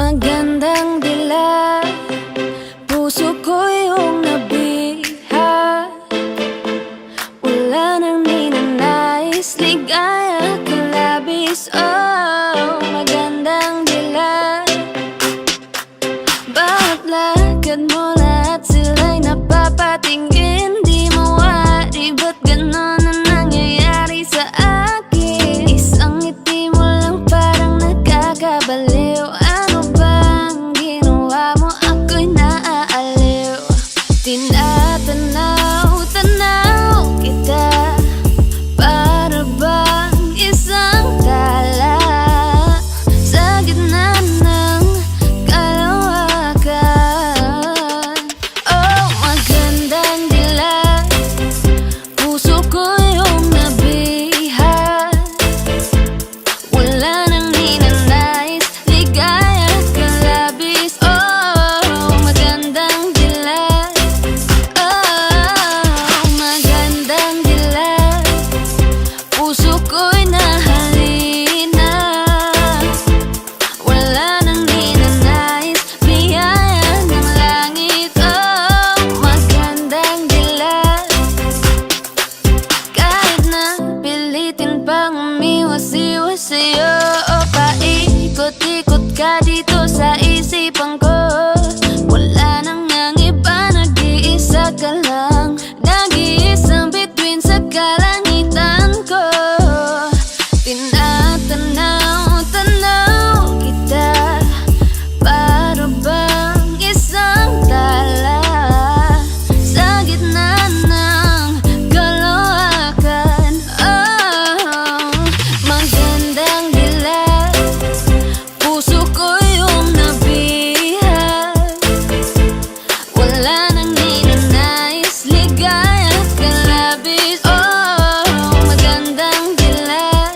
Magandang dilag, puso ko yung nabiha. Wala nang ninanais, ligaya ka labis. Oh, magandang dilag, bawat lakad mo lahat sila'y napapatingin. Di mawari, ba't ganon ang nangyayari sa akin? Isang ngiti mo lang parang nakakabaliw. Ano bang ginawa mo? Ako'y naaaliw. Tinatanaw-tanaw kita, para bang isang tala sa gitna ng kalawakan. Oh, magandang dilag, puso ko yung nabiha. Wala nang ninanais, ligaya ka labis. Oh, magandang dilag. Oh, magandang dilag, puso ko'y nahalina. Wala nang ninanais, biyaya ng langit. Oh, magandang dilag, kahit na pilitin pang umiwas-iwas sa'yo. O paikot-ikot ka dito sa isipan ko. Wala nang ang iba, nag-iisa ka lang. Nag-iisang bituin sa kalangitan ko. Tinatanaw-tanaw kita, para bang isang tala sa gitna ng kalawakan. Oh, magandang dilag, puso ko yung nabihag. Wala nang ninanais, ligaya ka labis. Oh, magandang dilag.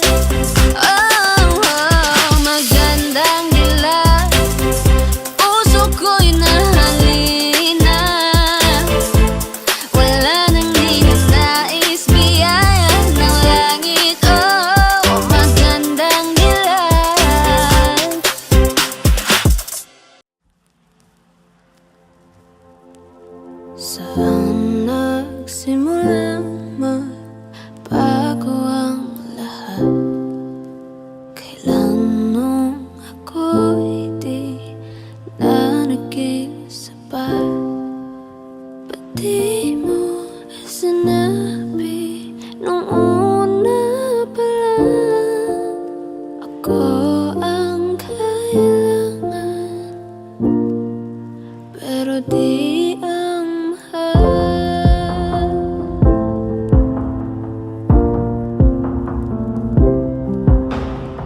Oh, magandang dilag, puso ko'y nahalina. Wala nang ninanais, biyaya ng langit. Oh, magandang dilag. Saan nagsimulang magbago ang lahat? Kailan nung ako'y di na naging sapat? Ba't di mo sinabi nung una pa lang? Ako ang kailangan, pero di ang mahal.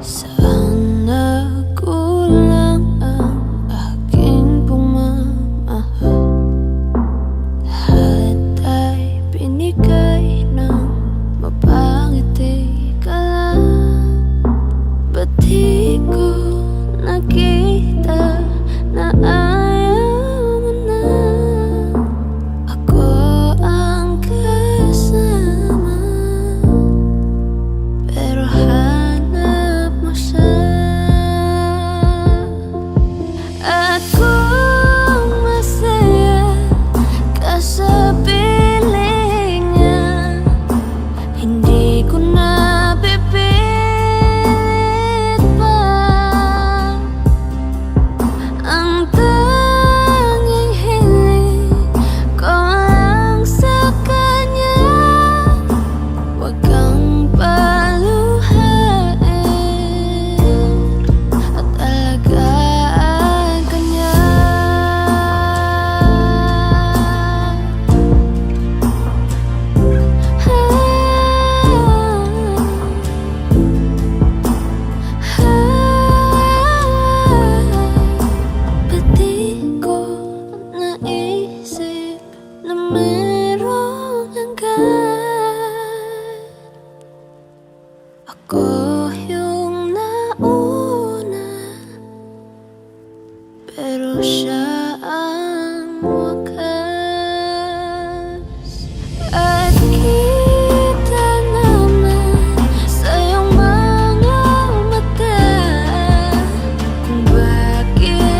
Saan nagkulang ang aking pagmamahal? Lahat ay binigay ng mapangiti ka lang. Ba't di ko nakita na ayaw mo na? Ako ang kasama, pero hanap mo siya. At kung masaya ka sa piling niya, hindi ko na pipilit pa. Ang tanging hiling ko lang sa kanya, huwag kang paluhain at alagaan ka niya. Ba't di ko naisip na merong hanggan? Ako yung nauna, pero siya ang wakas. At kita naman sa iyong mga mata kung bakit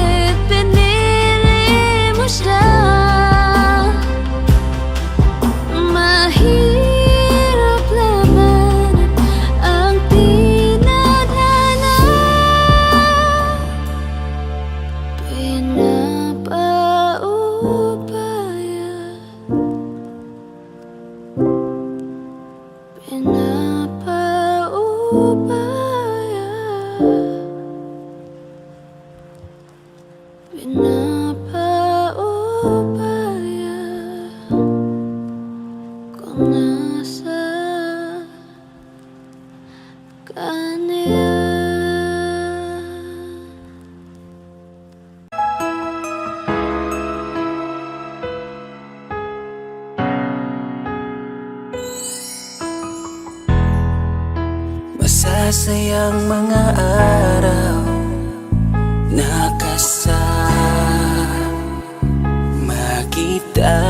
Pinapaubaya kung nasa kanya. Masasayang mga araw na kasama kita.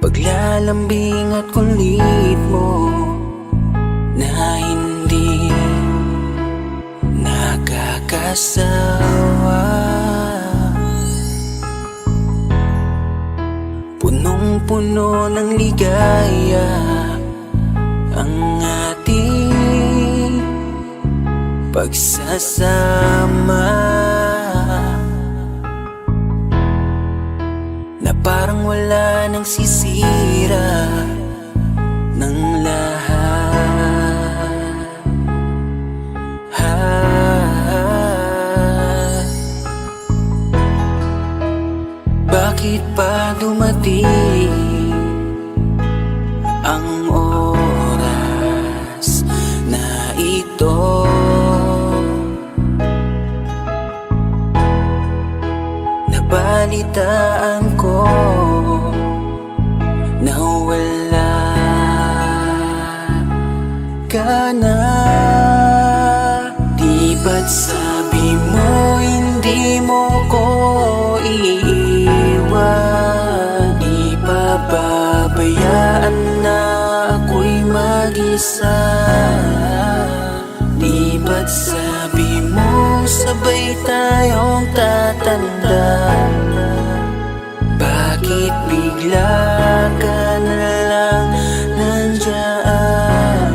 Paglalambing at kulit mo na hindi nakakasawa. Punong-puno ng ligaya ang ating pagsasama, na parang wala nang sisira ng lahat. Bakit pa dumating ang oras na ito? Nabalitaan ko na wala ka na. Di ba't sabi mo hindi mo ko iiwan? Di pababayaan na ako'y mag-isa? Di ba't sabi mo sabay tayong tatanda? Bakit bigla ka na lang nandyan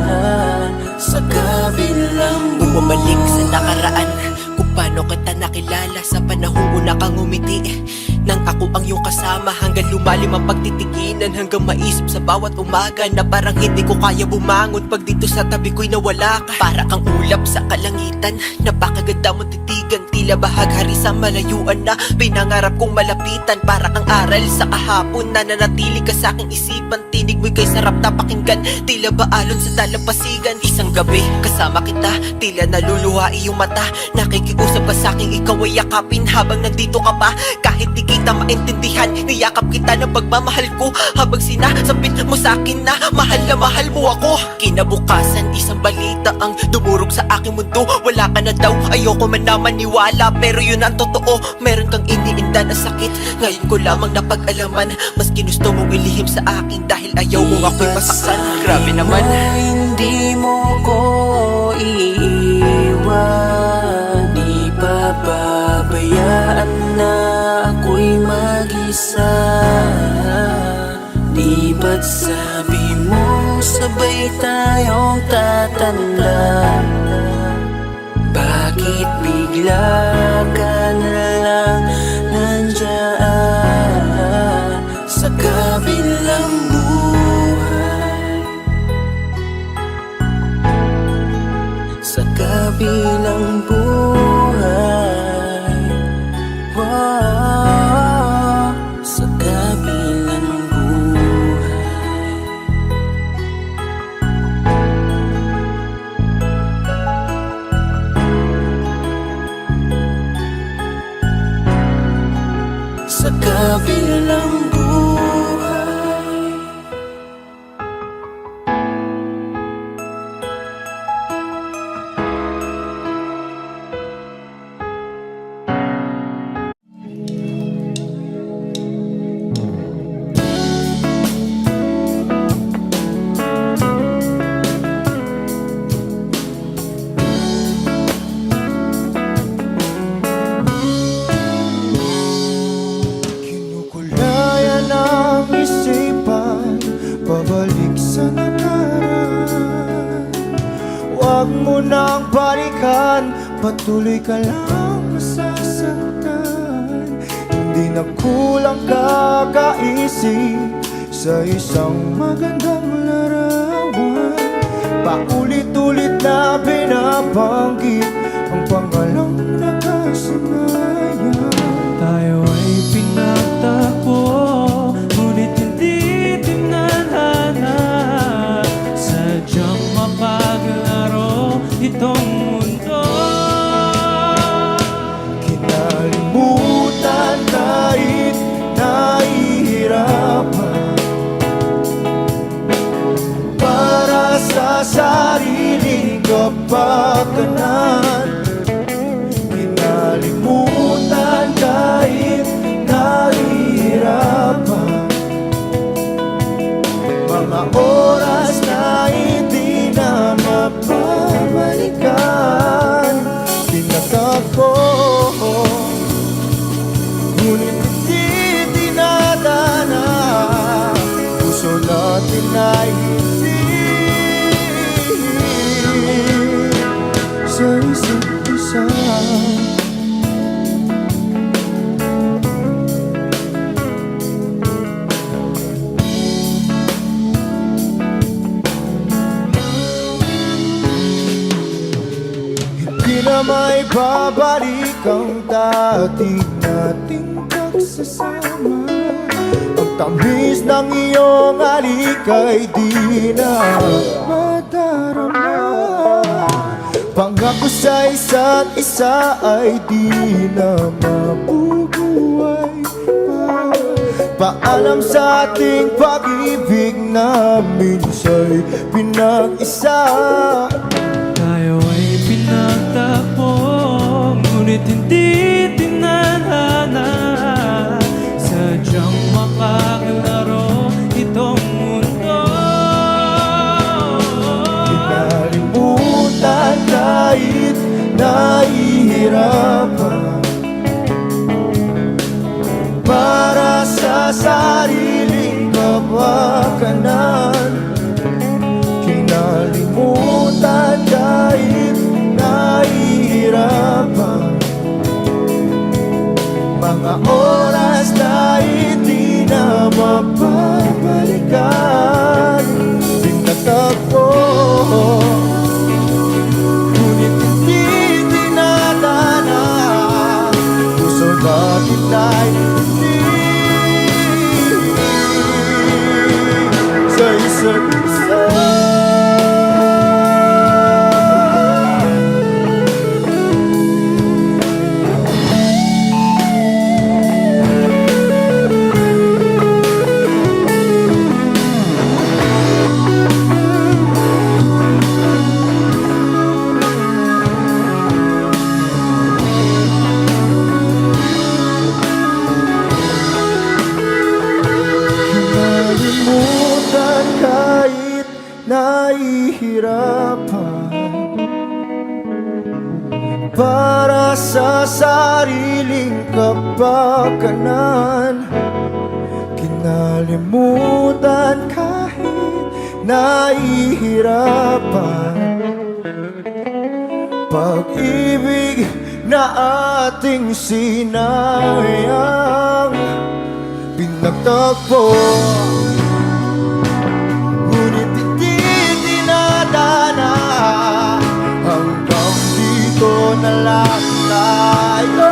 sa kabilang buhay? Bumalik sa nakaraan, kung paano kita nakilala sa panahong una kang umiti. Nang ako ang iyong kasama, hanggang lumalim ang pagtitiginan, hanggang maisip sa bawat umaga na parang hindi ko kaya bumangon pag dito sa tabi ko'y nawala ka. Para kang ulap sa kalangitan, napakaganda mong titigan, tila bahaghari sa malayuan na pinangarap kong malapitan. Para kang aral sa kahapon na nanatili ka sa aking isipan, tinig mo'y kay sarap na pakinggan, tila ba alon sa dalampasigan. Isang gabi kasama kita, tila naluluha iyong mata, nakikiusap ka sa aking ikaw ay yakapin habang nandito ka pa. Kahit di kita maintindihan, niyakap kita ng pagmamahal ko, habang sinasabit mo sa akin na mahal mo ako. Kinabukasan, isang balita ang dumurog sa aking mundo. Wala ka na daw, ayoko man na maniwala, pero yun ang totoo. Meron kang iniinda na sakit, ngayon ko lamang napag-alaman. Mas ginusto mong ilihim sa akin dahil ayaw mo ako'y masaktan. Grabe naman. Hindi mo ko iiwan, di pababayaan na ako'y mag-isa. Di ba't sabi mo sabay tayong tatanda? Bakit bigla ka na lang nandyan sa kabilang buhay? Sa kabilang buhay, wow, sa kabilang buhay. Sa kabilang buhay. Kinukulayan ang isipan, pabalik sa nakaraan. Huwag mo nang balikan, patuloy ka lang masasaktan. Hindi na kulang kakaisip sa isang magandang larawan. Paulit-ulit na binabanggit ang pangalang nakasanayan. Tayo ay pinagtagpo, ngunit hindi tinadhana. Sadyang mapaglaro itong mundo. Kinalimutan kahit nahihirapan, para sa sariling kapakanan. Kinalimutan kahit nahihirapan, mga oras na hindi na mapabalikan. Tinatako, ngunit hindi dinadana. Puso natin ay hindi sa isa't isa. Hindi na may babalik ang dating nating pagsasama. Ang tamis ng iyong halik ay di na madarama. Pangako sa isa't isa ay di na mabubuhay pa. Paalam sa ating pag-ibig na minsa'y pinag-isa. Tayo ay pinagtagpo, ngunit hindi tinadhana. Sadyang makaglaro itong mundo. Kinalimutan kahit nahihirapan, para sa sariling kapakanan. Kinalimutan kahit nahihirapan, mga oras na hindi na mapabalikan. Tinatagpo, ngunit hindi dinadana. Puso natin ay hindi sa isa't isa. Kinalimutan kahit nahihirapan, para sa sariling kapakanan. Kinalimutan kahit nahihirapan, pag-ibig na ating sinayang. Pinagtagpo, ngunit hindi dinadana. Hanggang dito na lang tayo.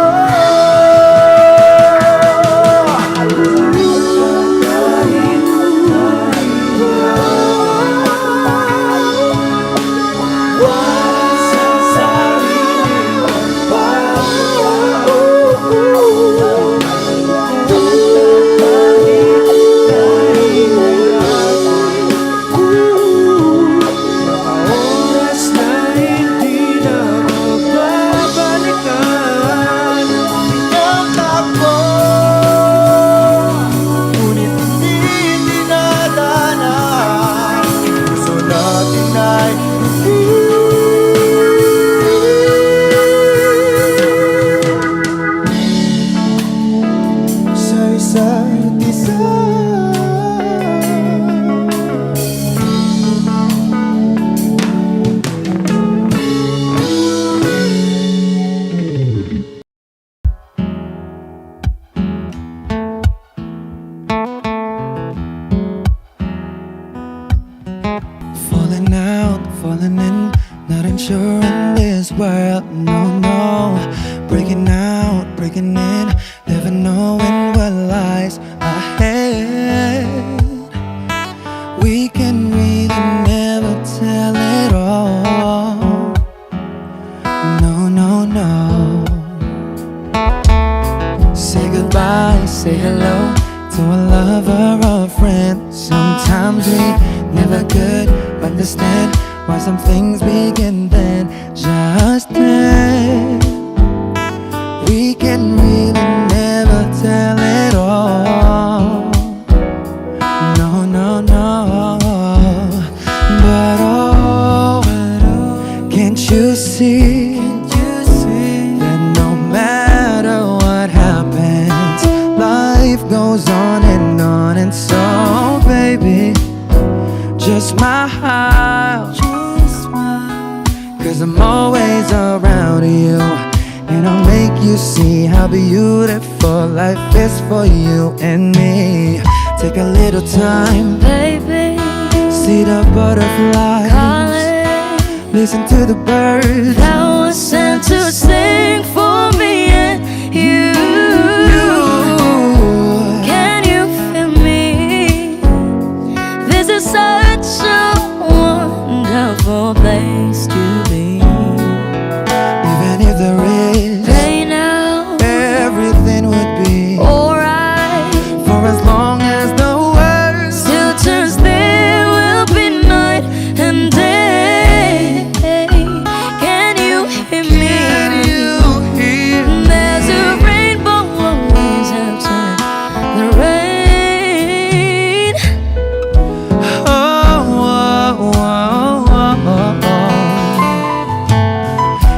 Nothing sure in this world, no, no. Breaking out, breaking in, never knowing what lies ahead. We can really never tell it all. No, no, no. Say goodbye, say hello to a lover or a friend. Sometimes we never could understand why some things begin then, just then. We can really never tell it all. No, no, no. But oh, can't you see that no matter what happens, life goes on and on. And so, baby, just smile, 'cause I'm always around you, and I'll make you see how beautiful life is for you and me. Take a little time, Baby, see the butterflies, calling, listen to the birds that was sent to sing for me and you. Can you feel me? This is such a wonderful place to be. Even if there is Right now, everything would be alright. for as long as the world Still turns, there will be night and day. Can you hear me? can you hear? There's a rainbow always outside the rain.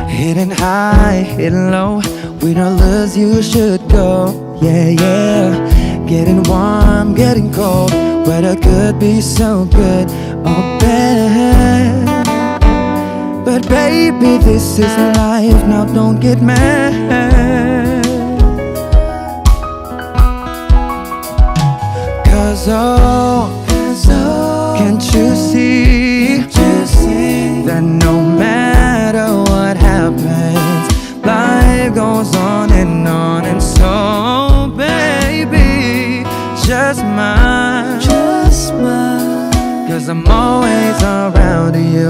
Hidden high, hidden low, with all lures you should go. Yeah, yeah. Getting warm, getting cold, weather could be so good or bad. But baby, this is life, now don't get mad. 'Cause oh, can't you see that no matter what happens, life goes on and on. And so, baby, just smile, 'cause I'm always around you,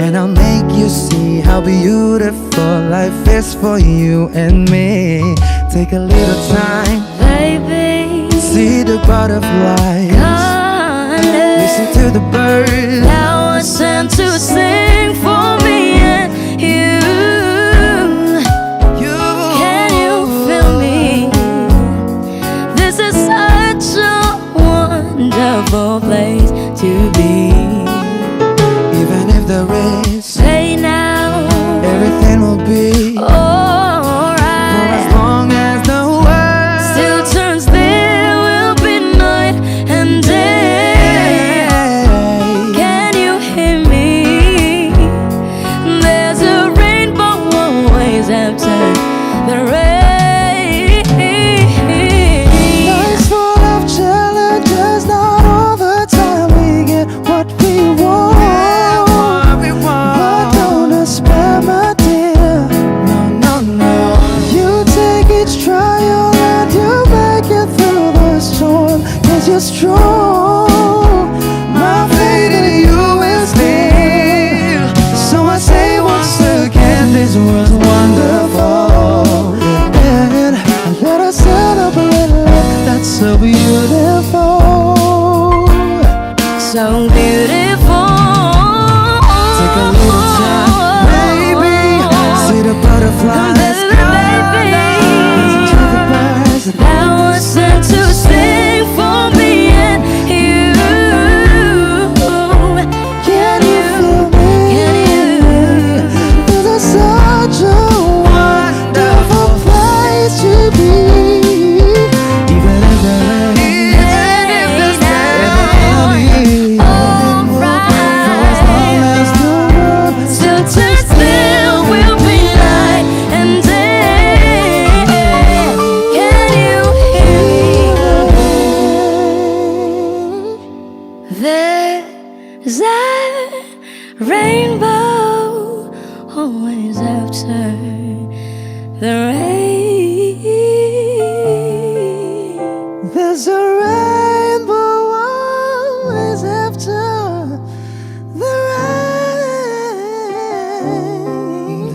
and I'll make you see how beautiful life is for you and me. Take a little time, Baby, see the butterflies, calling, listen to the birds. that was sent to sing for me and you. Can you feel me? This is such a wonderful place to be. Even if there is, Say now, everything will be for alright. as long as the world Still turns, there will be night and day. Can you hear me?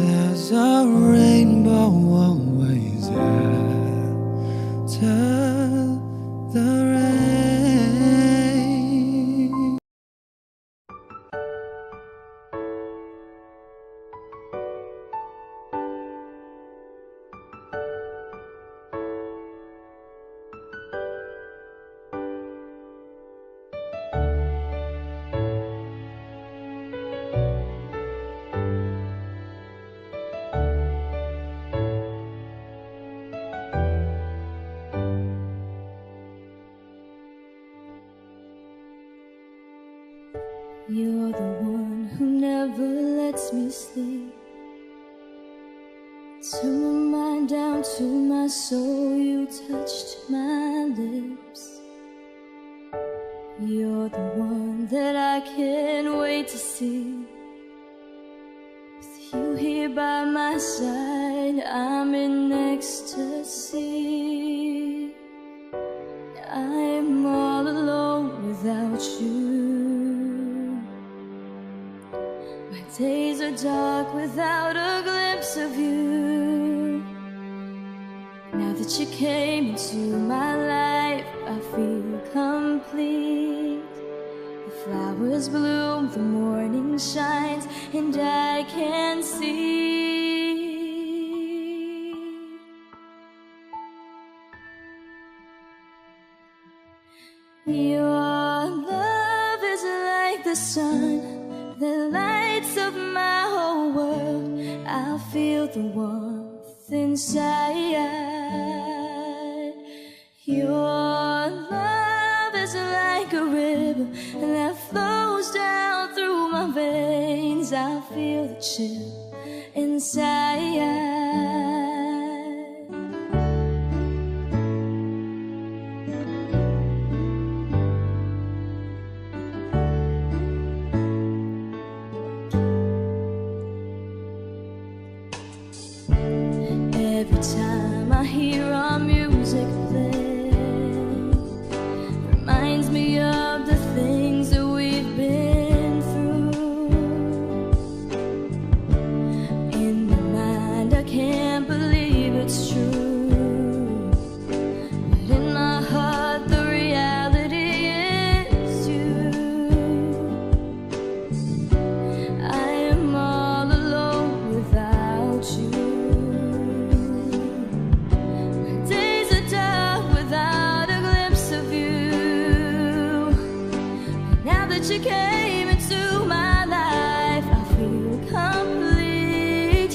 There's a rainbow always after the rain. You're the one who never lets me sleep. Turn my mind down to my soul, you touched my lips. You're the one that I can't wait to see. With you here by my side, I'm in ecstasy. I'm all alone without you. My days are dark without a glimpse of you. Now that you came into my life, I feel complete. The flowers bloom, the morning shines, and I can see. Your love is like the sun that lights up my whole world. I feel the warmth inside. Your love is like a river that flows down through my veins. I feel the chill inside. Every time I hear our music play, reminds me of the things that we've been through. In my mind, I can't believe it's true, but in my heart, the reality is you. I am all alone without you. You came into my life, I feel complete.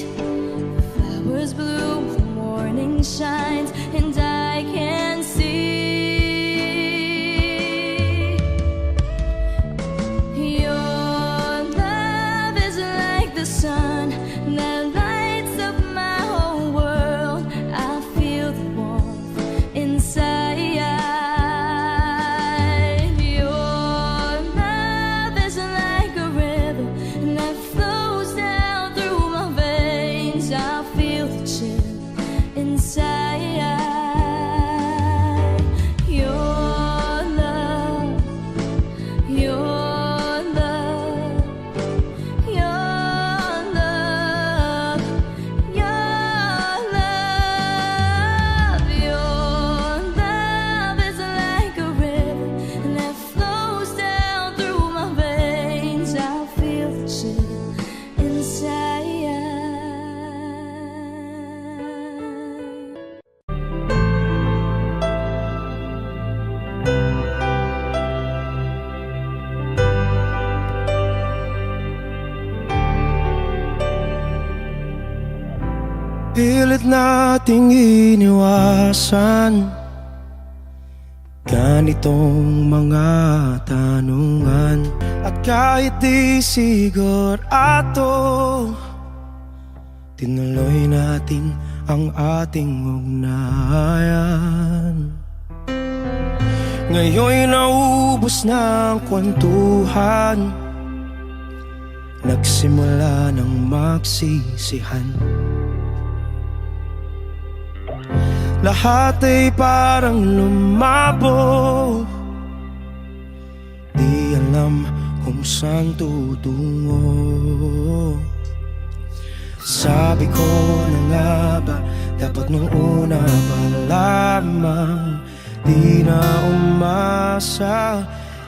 The flowers bloom, the morning shines, and I can see. Your love is like the sun that lights up my whole world. I feel the warmth inside. Pilit nating iniwasan ganitong mga tanungan. At kahit di sigurado, tinuloy natin ang ating ugnayan. Ngayon'y naubos na ang kwentuhan, nagsimula ng magsisihan. Lahat ay parang lumabo, di alam kung saan tutungo. Sabi ko na nga ba, dapat nung una pa lamang di na umasa,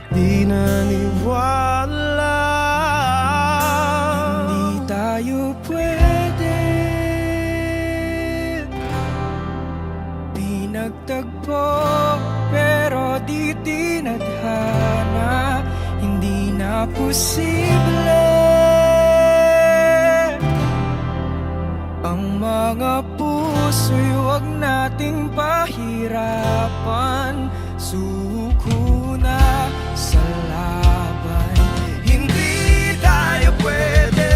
di naniwala. Hindi tayo pwede pinagtagpo, pero di tinadhana. Hindi na posible ang mga puso'y huwag nating pahirapan. Suko na sa laban, hindi tayo pwede.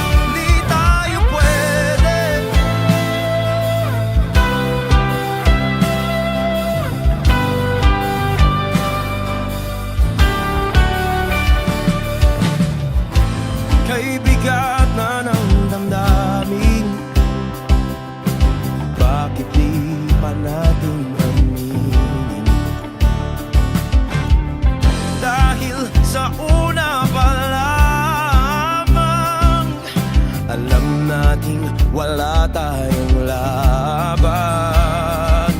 Hindi tayo pwede. Kay bigat na ng damdamin, bakit di pa natin aminin? Dahil sa una pa lamang, alam nating wala tayong laban.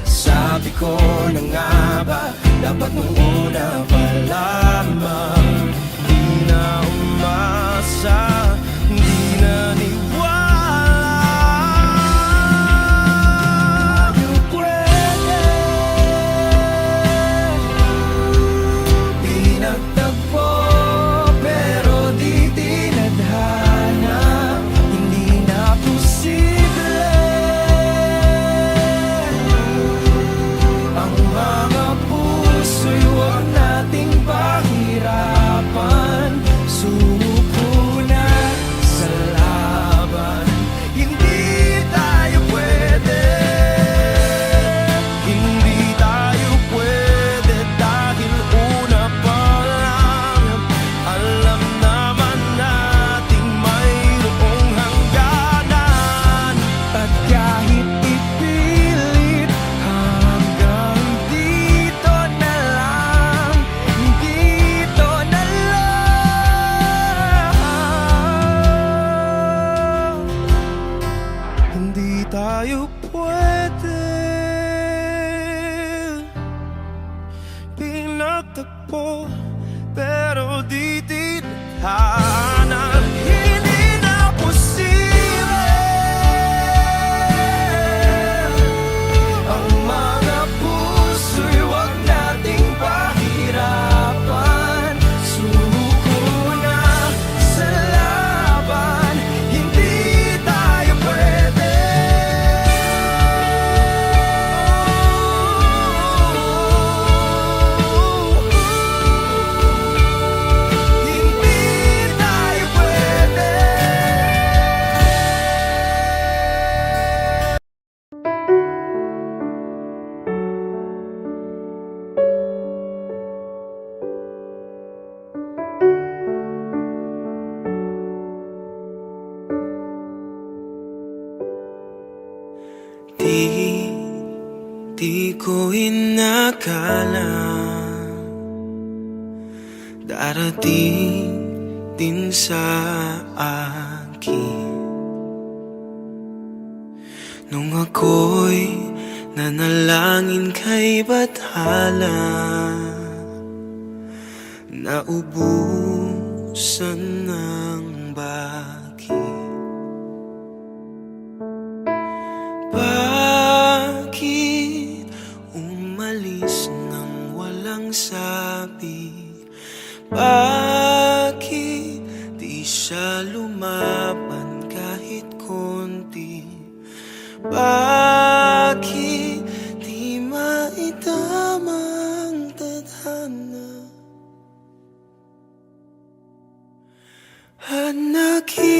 Sabi ko na nga ba, dapat nung una pa lamang di na umasa, di naniwala. Tayo pwede pinagtagpo, pero di tinadhana. Hindi na posible ang mga puso'y huwag nating pahirapan. Suko na sa laban, hindi tayo pwede. Hindi tayo pwede dahil una pa lang alam naman nating mayroong hangganan. At kahit ipilit hanggang dito na lang, dito na lang, hindi tayo pwede pinagtagpo, pero di tinadhana. Hindi na posible ang mga puso'y huwag nating pahirapan. Suko na sa laban, hindi tayo pwede. Hindi tayo pwede. Di ko inakala darating din sa akin nung ako'y nanalangin kay Bathala, naubusan ng bakit. Bakit umalis nang walang sabi? Bakit di siya lumaban kahit konti? Bakit di maitamang tadhana? At nakita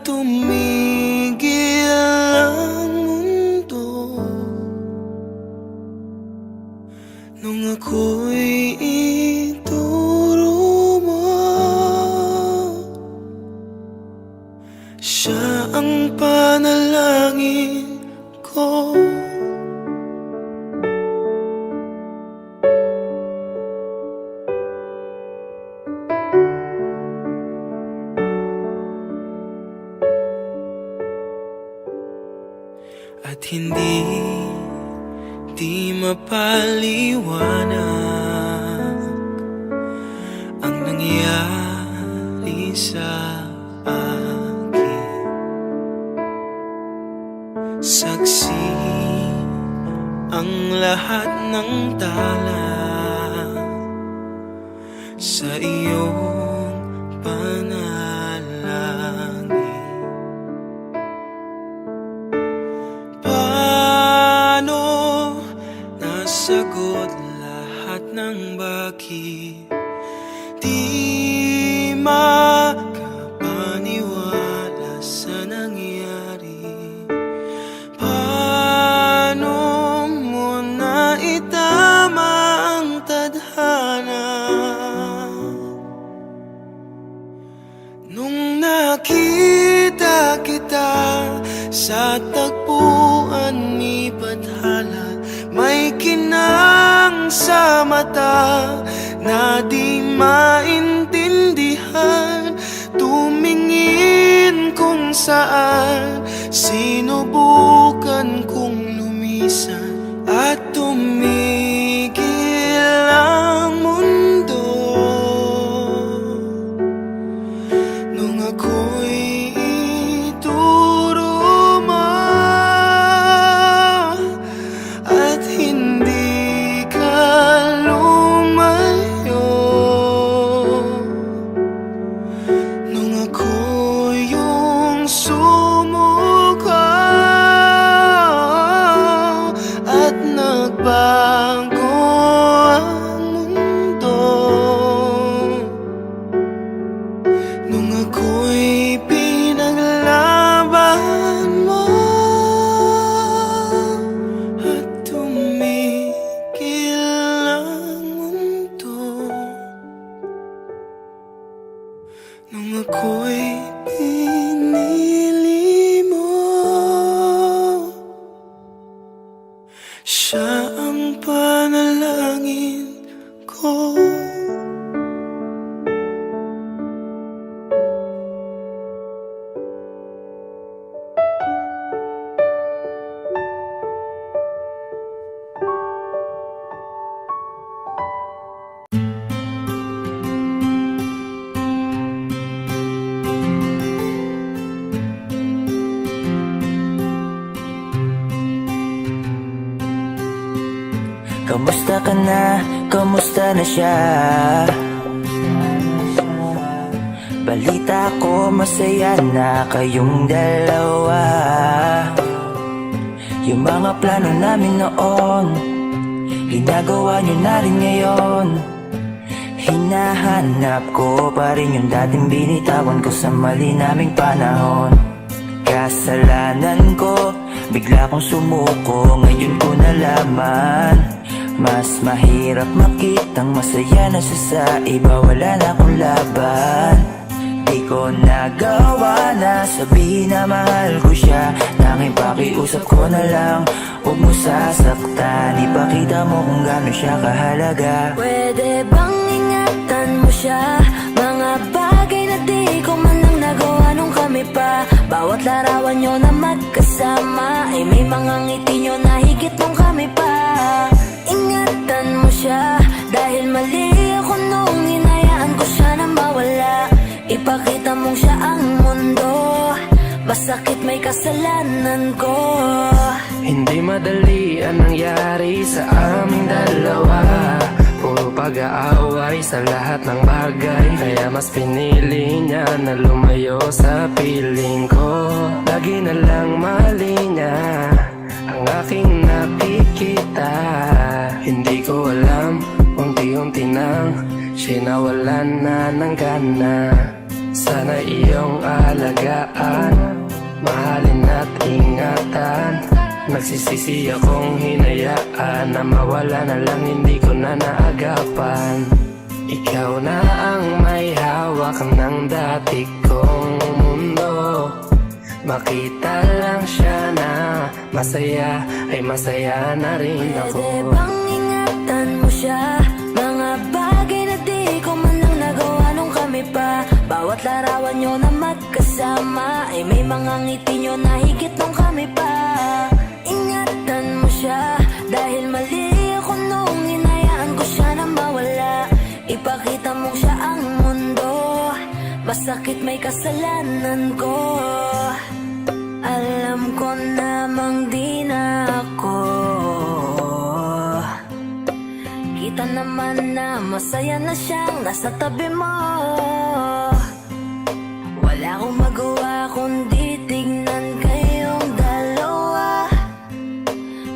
tumigil ang mundo nung ako'y ituro mo. Siya ang panalangin ko. At hindi mapaliwanag ang nangyari sa akin. Saksi ang lahat ng tala sa iyong panalangin. Paano nasagot lahat ng bakit di makapaniwala sa nangyari? Paano mo naitama ang tadhana nung nakita kita sa tagpuan ni Bathala? May kinang sa mata na di maintindihan, tumingin kung saan, sinubukan kong lumisan at tumigil ang mundo nung ako'y ituro mo at hindi ka lumayo nung ako yung sumuko at nagbago ang mundo nung ako'y pinaglaban mo at tumigil ang mundo nung ako'y pinili mo. Siya ang panalangin ko. Kamusta ka na? Kamusta na siya? Balita ko masaya na kayong dalawa. Yung mga plano namin noon, ginagawa nyo na rin ngayon. Hinahanap ko pa rin yung dating binitawan ko sa mali naming panahon. Kasalanan ko, bigla kong sumuko, ngayon ko nalaman. Mas mahirap makitang masaya na siya sa iba, wala na akong laban. Di ko nagawa na sabihin na mahal ko siya, tanging pakiusap ko na lang, huwag mo sasaktan. Ipakita mo kung gano'n siya kahalaga. Pwede bang ingatan mo siya? Mga bagay na di ko man lang nagawa nung kami pa. Bawat larawan nyo na magkasama ay may mga ngiti nyo na higit nung kami pa. Ingatan mo siya dahil mali ako nung hinayaan ko siya na mawala. Ipakita mong siya ang mundo, masakit may kasalanan ko. Hindi madali ang nangyari sa aming dalawa. Puro pag-aaway sa lahat ng bagay, kaya mas pinili niya na lumayo sa piling ko. Lagi na lang mali niya ang aking nakikita. Hindi ko alam, unti-unti nang siya nawalan na ng gana. Sa Sana iyong alagaan, mahalin at ingatan. Nagsisisi akong hinayaan na mawala na lang, hindi ko na naagapan. Ikaw na ang may hawak ng dati kong mundo. Makita lang siya na masaya, ay masaya na rin ako. Pwede bang ingatan mo siya? Mga bagay na di ko man lang nagawa nung kami pa. Bawat larawan nyo na magkasama ay may mga ngiti nyo na higit nung kami pa. Ingatan mo siya dahil mali ako nung hinayaan ko siya na mawala. Ipakita mo siya ang mundo, masakit may kasalanan ko. Alam ko namang di na ako. Kita naman na masaya na siyang nasa tabi mo. Wala akong magawa kundi tignan kayong dalawa.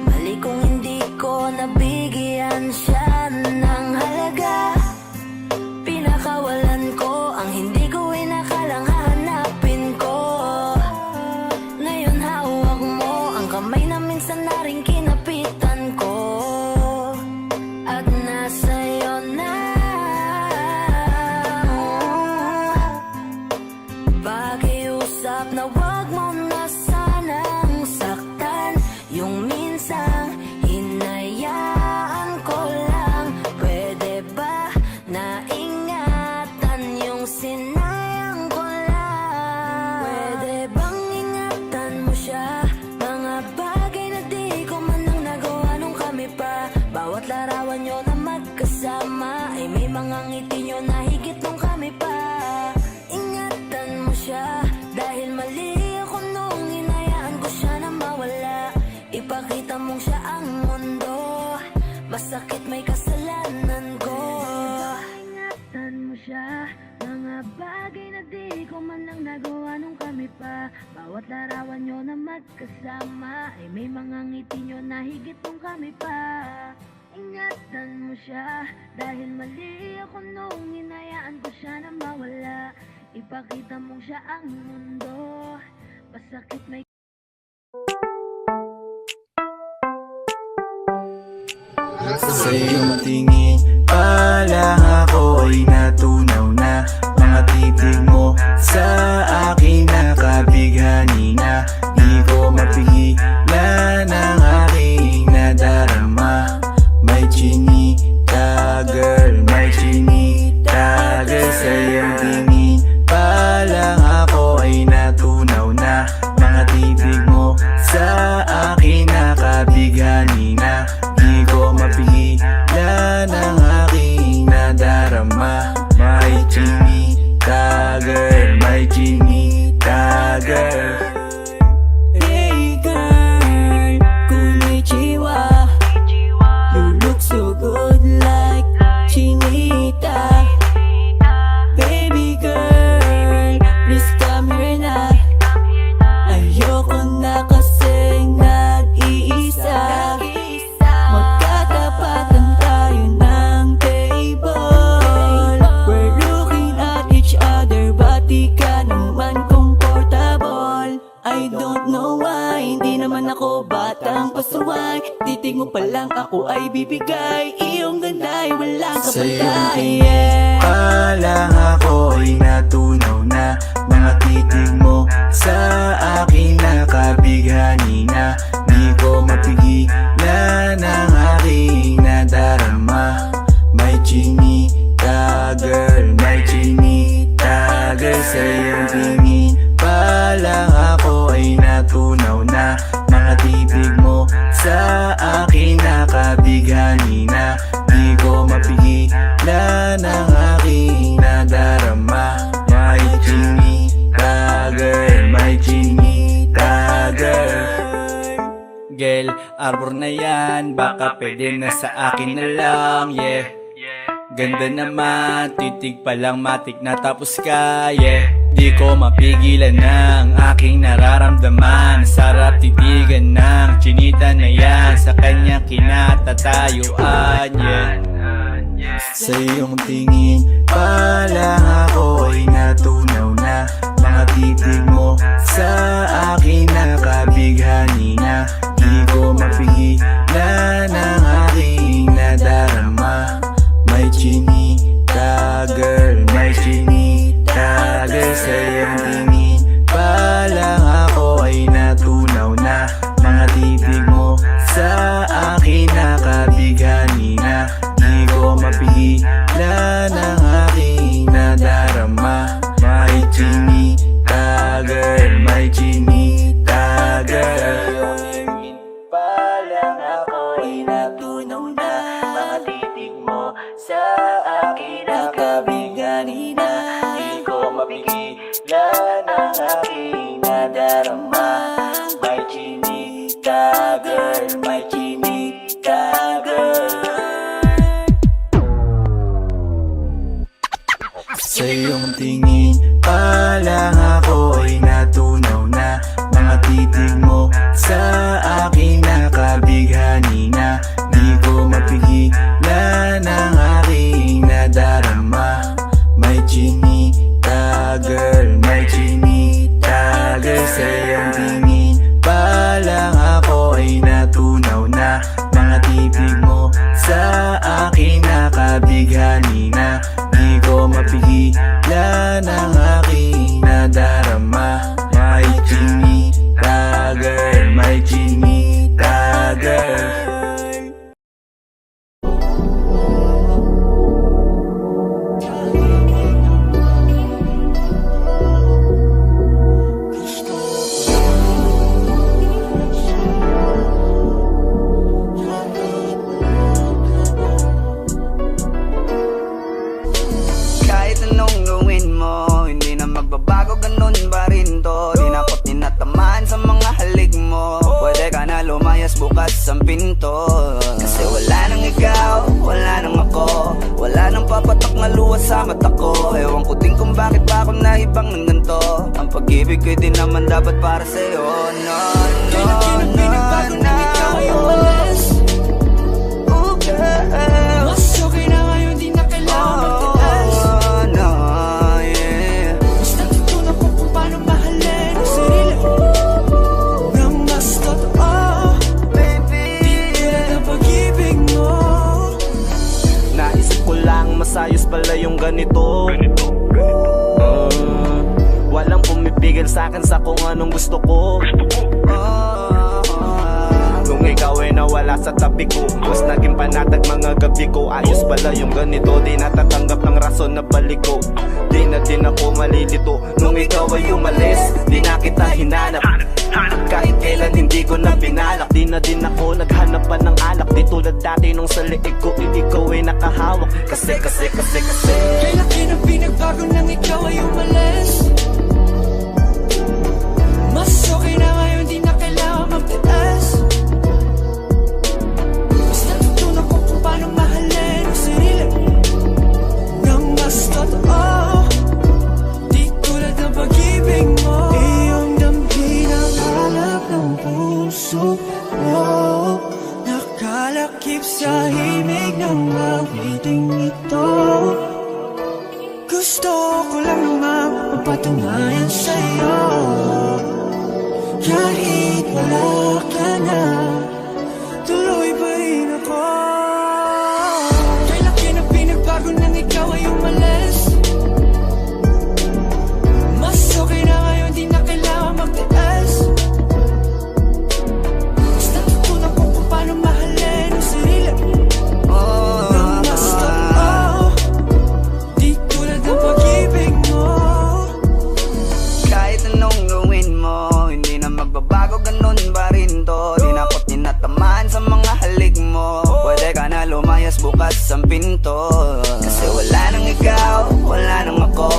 Mali kung hindi ko nabigyan siya ng halaga. Pinakawalan ko ang hindi ko inakalang hahanapin ko. Ngayon hawak mo ang kamay na minsan na rin kinapitan ko. At nasa'yo na. Pakiusap na wag mo na sanang saktan. Yung minsang hinayaan ko lang. Pwede ba na ingatan yung sinayang ko lang? Pwede bang ingatan mo siya? Mga bagay na di ko man lang nagawa nung kami pa. Bawat larawan nyo na magkasama ay may mga ngiti nyo na higit nung kami pa. Ingatan mo siya dahil mali ako nung hinayaan ko siya na mawala. Ipakita mong siya ang mundo, masakit may kasalanan ko. Ingatan mo siya, mga bagay na di ko man lang nagawa nung kami pa. Bawat larawan nyo na magkasama ay may mga ngiti nyo na higit nung kami pa. Ingatan mo siya dahil mali ako nung hinayaan ko siya na mawala. Ipakita mong siya ang mundo, masakit may Sa iyong tingin pa lang ako ay natunaw na. Mga titig mo sa akin nakabighani na. Di ko mapigilan ang aking nadarama. May chinita girl, may chinita girl. Sa iyong tingin pa lang ako ay natunaw na. Mga titig mo sa akin nakabighani na. Di ko mapigilan ang aking nadarama. May chinita girl, may chinita girl. Hey girl, konnichiwa. You look so good like chinita. Baby girl, please come here na. Ayoko na kasing nag-iisa. Magkatapatan tayo ng table. We're looking at each other, but di ka naman comfortable. I don't know why, hindi naman ako batang pasuway. Titig mo pa lang ako ay bibigay. Iyong ganda ay walang Sa iyong kapatay. tingin pa lang ako ay natunaw na. Mga titig mo sa akin nakabighani na. Di ko mapigilan ang aking nadarama. May chinita girl, may chinita girl. Sa iyong tingin pa lang ako ay natunaw na. Mga titig mo sa akin nakabighani na. Di ko mapigilan ang aking nadarama. May chinita girl, may chinita girl. Girl, arbor na yan, baka pwede na sa akin na lang, yeah. Ganda naman, titig pa lang matik na tapos ka, yeah. Di ko mapigilan ng aking nararamdaman. Sarap titigan ng chinita na yan, sa kanya kinatatayuan, yeah. Sa iyong tingin pa lang ako ay natunaw na. Mga titig mo sa akin nakabighani na. Di ko mapigilan ang aking nadarama. May chinita girl, may chinita girl. Sa iyong tingin pa lang ako ay natunaw na. Mga titig mo sa akin nakabighani na. Di ko mapigilan ang aking nadarama. May chinita girl, may chinita girl. Pa lang ako ay natunaw na. Mga titig mo sa akin nakabighani na. Di ko mapigilan ang aking nadarama. May chinita girl, may chinita girl. Sa iyong tingin pa lang ako ay natunaw na. Mga titig mo sa akin nakabighani na. Di ko mapigilan ang aking nadarama. May chinita girl, may chinita girl. Sa iyong tingin pa lang ako ay natunaw na. Mga titig mo sa akin nakabighani na. Di ko mapigilan ang aking nadarama. May chinita girl, may chinita girl. Kahit anong gawin mo, hindi na magbabago, ganun pa rin to. Di na ako tinatamaan sa mga halik mo. Pwede ka na lumayas, bukas ang pinto. Kasi wala nang ikaw, wala nang ako. Wala nang papatok na luha sa mata ko. Ewan ko din kung bakit pa ako naibang ng ganito. Ang pag-ibig ko'y di naman dapat para sa'yo. No, no, no, no, ikaw ay umalis. Oh girl, Mas okay na ngayon, di na kailangan magtiis. oh no, yeah. Mas natutunan ko kung paano mahalin ang sarili nang mas totoo. Baby, Tulad ng pag-ibig mo. Naisip ko lang masayos pala yung ganito. Walang pumipigil sa'kin sa kung anong gusto ko. Nung ikaw ay nawala sa tabi ko, mas naging panatag mga gabi ko. Ayos pala yung ganito, di natatanggap ng rason na balik ko. Di na din ako malilito. Nung ikaw ay umalis, di na kita hinanap. Kahit kailan hindi ko na binalak. Di na din ako naghanap pa ng alak. Di tulad dati nung sa liig ko, ikaw ay nakahawak. Kasi Kay laki ng pinagbago nang ikaw ay umalis. Mas okay na ngayon, di na kailangan magtiis. Mas natutunan ko kung paano mahalin ang sarili nang mas totoo. Di tulad ng pag-ibig mo. Iyong damhin ang hanap ng puso mo. Nakalakip sa himig ng awiting ito. Gusto ko lang naman mapatunayan sa'yo. Kahit wala ka na, tuloy pa rin ako. Kay laki ng pinagbago nang ikaw ay umalis. Mas okay na ngayon, di na kailangan magtiis. Mas natutunan ko kung paano mahalin ang sarili nang mas totoo. Di tulad ng pag-ibig mo. kahit anong gawin mo, hindi na magbabago, ganun pa rin to. Di na ako tinatamaan sa mga halik mo. Pwede ka na lumayas, bukas ang pinto. Kasi wala nang ikaw, wala nang ako.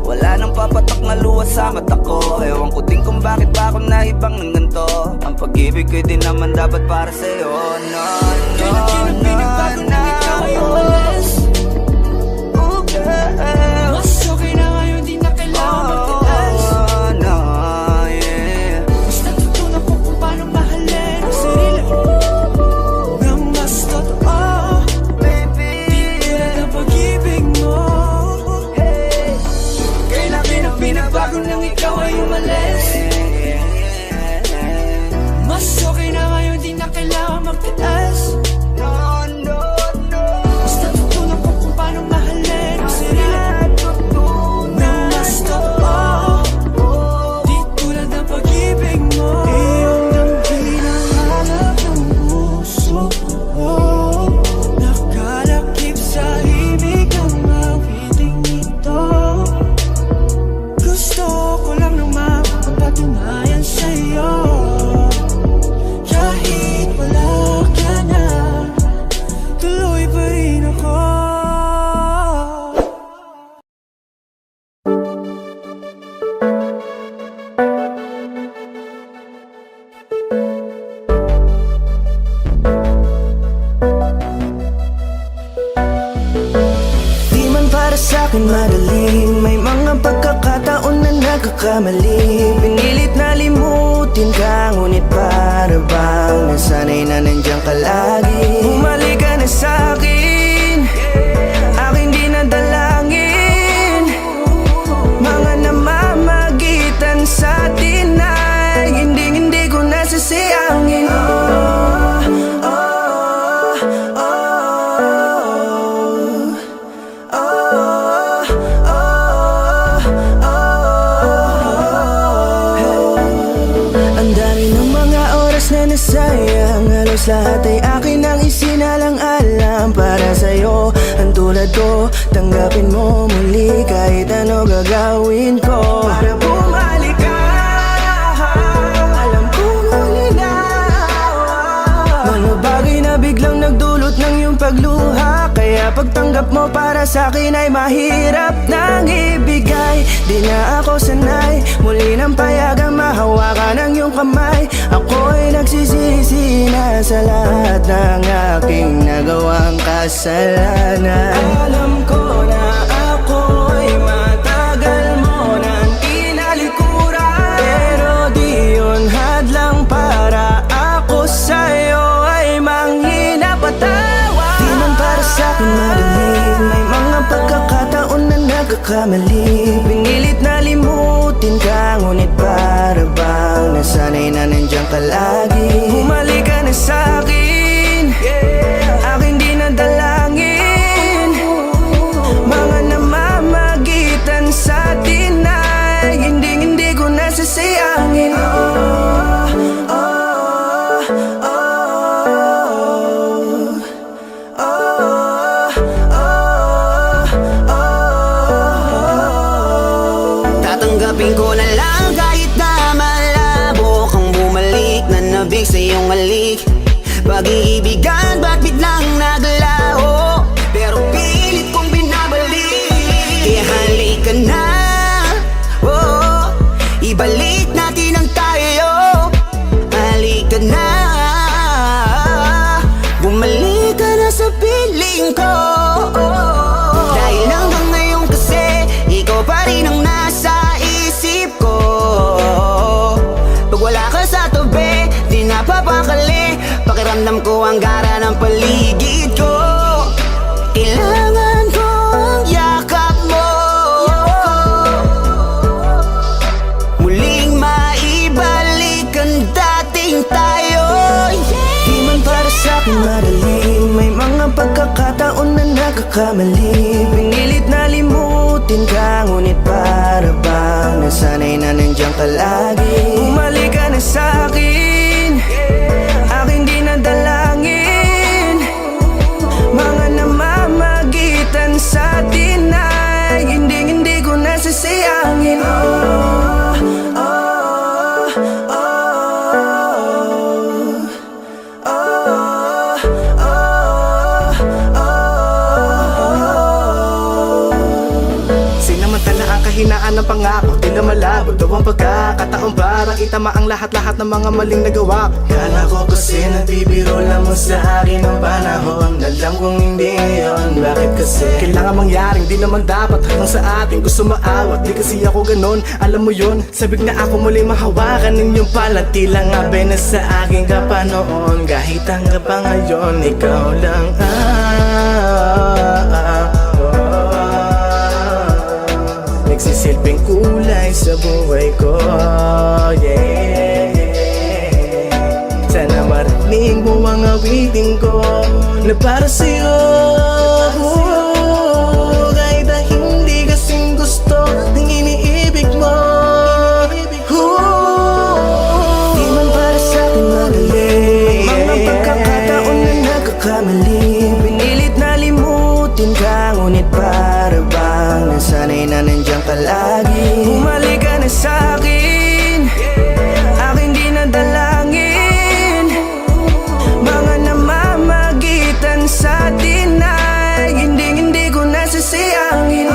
Wala nang papatok na luha sa mata ko. Ewan ko din kung bakit pa ako naibang ng ganito. Ang pag-ibig ko'y di naman dapat para sa'yo. No, no, Kay laki ng pinagbago nang ikaw ay umalis. oh girl. Mas okay na ngayon, di na kailangan magtiis. Oh no, yeah. Mas natutunan ko kung paano mahalin ang sarili nang mas totoo. Baby, Di tulad ng ay umalis. Mas okay na ngayon, di na kailangan magtiis. Basta tutunan ko kung paano mahalin ang sarili nang mas totoo, di tulad ng pag-ibig mo. Iyong ang hinahanap ng puso ko. Nakalakip sa ibig ang awiting ito. Gusto ko lang naman mapatunayan sa'yo, kahit wala ka na, tuloy pa rin ako. Di man para sa'kin madali, may mga pagkakataon na nagkakamali. Pinilit na limutin ka, ngunit para bang nasanay na nandiyan ka lagi. Bumalik ka na sa'kin, aking di nadalangin. Mga namamagitan sa atin ay hindi ko nasasayangin. Ang dami ng mga oras na nasayang, halos lahat ay akin ang isinalang-alam para sa'yo. Ang tulad ko, tanggapin mo muli kahit ano gagawin ko para bumalik ka. Alam kong ulinawa, mga bagay na biglang nagdulot ng iyong pagluha. Kaya pagtanggap mo para sa'kin ay mahirap nang ibigay. Di na ako sanay, muli nang payagang mahawakan ang iyong kamay. Ako'y nagsisisi na sa lahat ng aking nagawang kasalanan. Alam ko na ako'y matagal mo nang tinalikuran, pero di yun hadlang para ako sa'yo ay manghina patawa. Di man para sa'kin madali, may mga pagkakataon na nagkakamali. Pinilit na limutin ka, ngunit para bang nasanay na nandiyan ka lagi. Bumalik ka na sa'kin, aking di nadalangin. Mga namamagitan sa atin ay hindi ko nasasayangin. Tatanggapin ko na lang kahit na malabo kang bumalik na nabig sa iyong halik. Pag-iibigan ba't biglang naglaho, pero pilit kong binabalik. Kaya halika na, oh, ibalik natin ang tayo. Halika na, bumalik ka na sa piling ko. Dahil hanggang ngayon kasi ikaw pa rin ang nasa isip ko. Pag wala ka sa tabi, di napapakali. Pakiramdam ko ang gara ng paligid ko. Kailangan ko ang yakap mo, muling maibalik ang dating tayo. Di man para sa'kin madali, may mga pagkakataon na nagkakamali. Pinilit na limutin ka, ngunit para bang nasanay na nandiyan ka lagi. Bumalik ka na sa'kin, aking di nadalangin. Mga namamagitan sa atin ay hindi ko nasasayangin. Sinamantala ang kahinaan ng pangako, tila malabo daw ang pagkakataon para itama ang lahat-lahat ng mga maling nagawa. Kala ko kasi nagbibiro lamang sa akin ang panahon. Alam kong hindi yun, bakit kasi kailangan mangyaring di naman dapat hanggang sa atin gusto maawat. Di kasi ako ganon, alam mo yun. Sabik na ako muli mahawakan ninyong palat. Tila nga na sa aking kapanoon. Kahit hanggang pa ngayon, ikaw lang nagsisilbing kulay sa buhay ko. Yeah. Sana marinig mo ang awitin ko na para sa'yo. Kahit na hindi kasing gusto ng iniibig mo. Di man para sa'kin madali, mga pagkakataon na nagkakamali. Pinilit na limutin ka, ngunit para bang nasanay na nandiyan ka lagi. Bumalik ka na sa'kin, aking di nadalangin. Mga namamagitan sa atin ay hindi ko nasasayangin.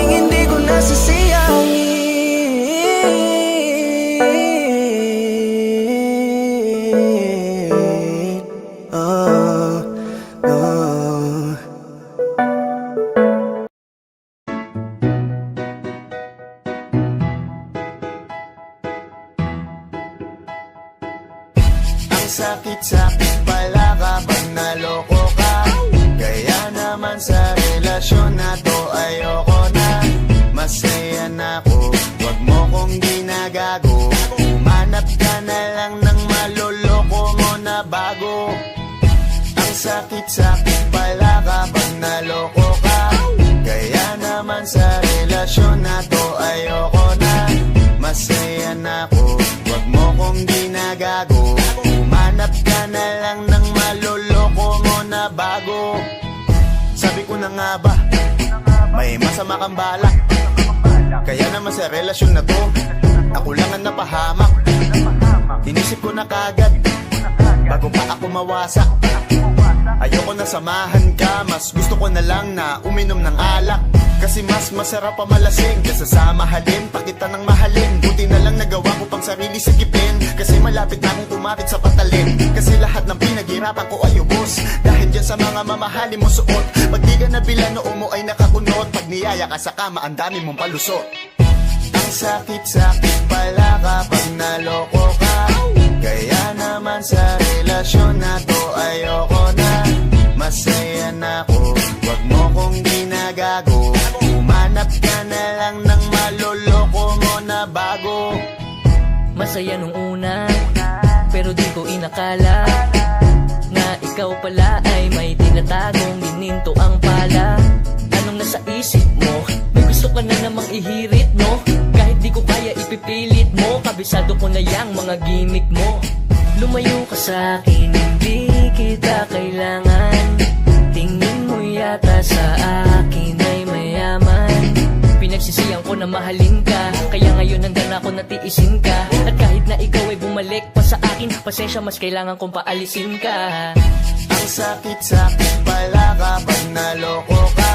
Hindi ko nasasayangin. Ang sakit-sakit pala kapag naloko ka. Kaya naman sa relasyon na to ayoko na. Masaya na ako, wag mo kong ginagago. Umanap ka na lang ng maloloko mo na bago. Ang sakit-sakit pala kapag naloko ka. Kaya naman sa relasyon na to ayoko na. Masaya na ako, wag mo kong ginagago. Umanap ka na lang ng maloloko mo na bago. Sabi ko na nga ba, may masama kang balak. Kaya naman sa relasyon na to, ako lang ang napahamak. Inisip ko na kagad, bago pa ako mawasak. Ayoko na samahan ka, mas gusto ko na lang na uminom ng alak. Kasi mas masarap pa malasing kaysa sa mahalin, pakita ng mahalin. Buti na lang nagawa ko pang sarili sigipin, kasi malapit na akong kumapit sa patalin. Kasi lahat ng pinaghirapan ko ay ubos, dahil dyan sa mga mamahalin mo suot. Pag di ka nabila noo mo ay nakakunot, pag niyaya ka sa kama ang dami mong palusot. Ang sakit-sakit pala kapag naloko ka. Kaya naman sa relasyon na to ayoko na. Masaya na ako, wag mo kong ginagago. Umanap ka na lang ng maloloko mo na bago. Masaya nung una, pero di ko inakala na ikaw pala ay may tinatagong gininto ang pala. Anong nasa isip mo? May gusto ka na namang ihirit, no? Kahit di ko kaya ipipilit mo, kabisado ko na yang mga gimmick mo. Lumayo ka sa'kin, hindi kita kailangan. Tingin mo yata sa akin ay mayaman. Pinagsisiyan ko na mahalin ka, kaya ngayon nandang ako natiisin ka. At kahit na ikaw ay bumalik pa sa akin, pasensya mas kailangan kong paalisin ka. Ang sakit-sakit pala kapag naloko ka.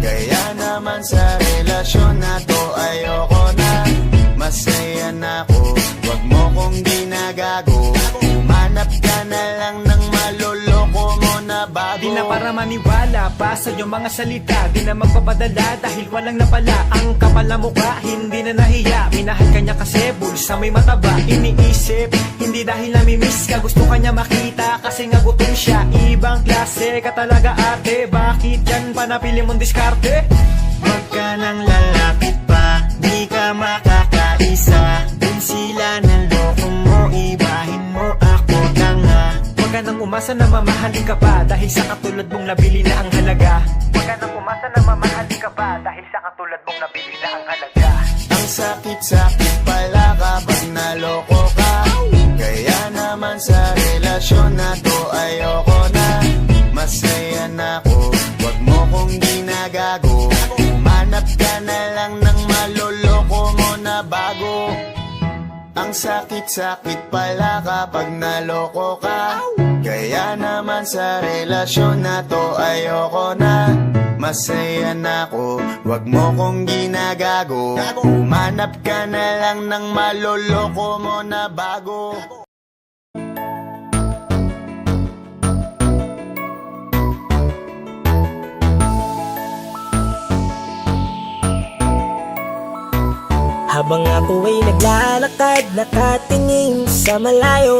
Kaya naman sa relasyon na to ayoko na. Masaya na ako, wag mo kong ginagago. Umanap ka na lang ng maloloko mo na bago. Di na para maniwala pa sa iyong mga salita. Di na magpapadala dahil walang napala. Ang kapal na mukha, hindi na nahiya. Minahal ka niya kasi bulsa may mataba. Iniisip, hindi dahil namimiss ka. Gusto ka niya makita kasi nga gutom siya. Ibang klase ka talaga ate. Bakit yan pa napili mong diskarte? Wag ka nang lalapit pa, di ka makakaisa. Kung sila ng loko mo, ibahin mo ako na nga. Wag ka nang umasa na mamahalin ka pa, dahil sa katulad mong nabili na ang halaga. Wag ka nang umasa na mamahalin ka pa, dahil sa katulad mong nabili na ang halaga. Ang sakit-sakit pala kapag naloko ka. Kaya naman sa relasyon na to ayoko na. Masaya na ako, wag mo kong ginagago. Umanap ka na lang ng maloloko mo na bago. Ang sakit-sakit pala kapag naloko ka. Kaya naman sa relasyon na to ayoko na. Masaya na ako, wag mo kong ginagago. Umanap ka na lang ng maloloko mo na bago. Habang ako ay naglalakad, nakatingin sa malayo,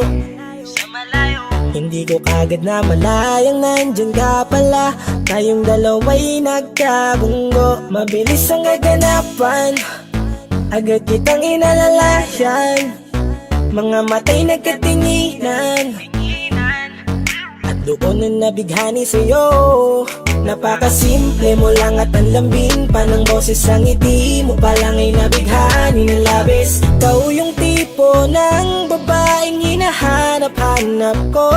hindi ko kagad na malayang nandyan ka pala. Tayong dalawa'y nagkabunggo, mabilis ang aganapan, agad kitang inalalayan. Mga matay nagkatinginan, at doon na nabighani sa'yo. Napakasimple mo lang at ang lambing pa ng boses. Ang ngiti mo palang ay nabighani ng labis. Ikaw yung tipo ng babaeng hinahanap-hanap ko.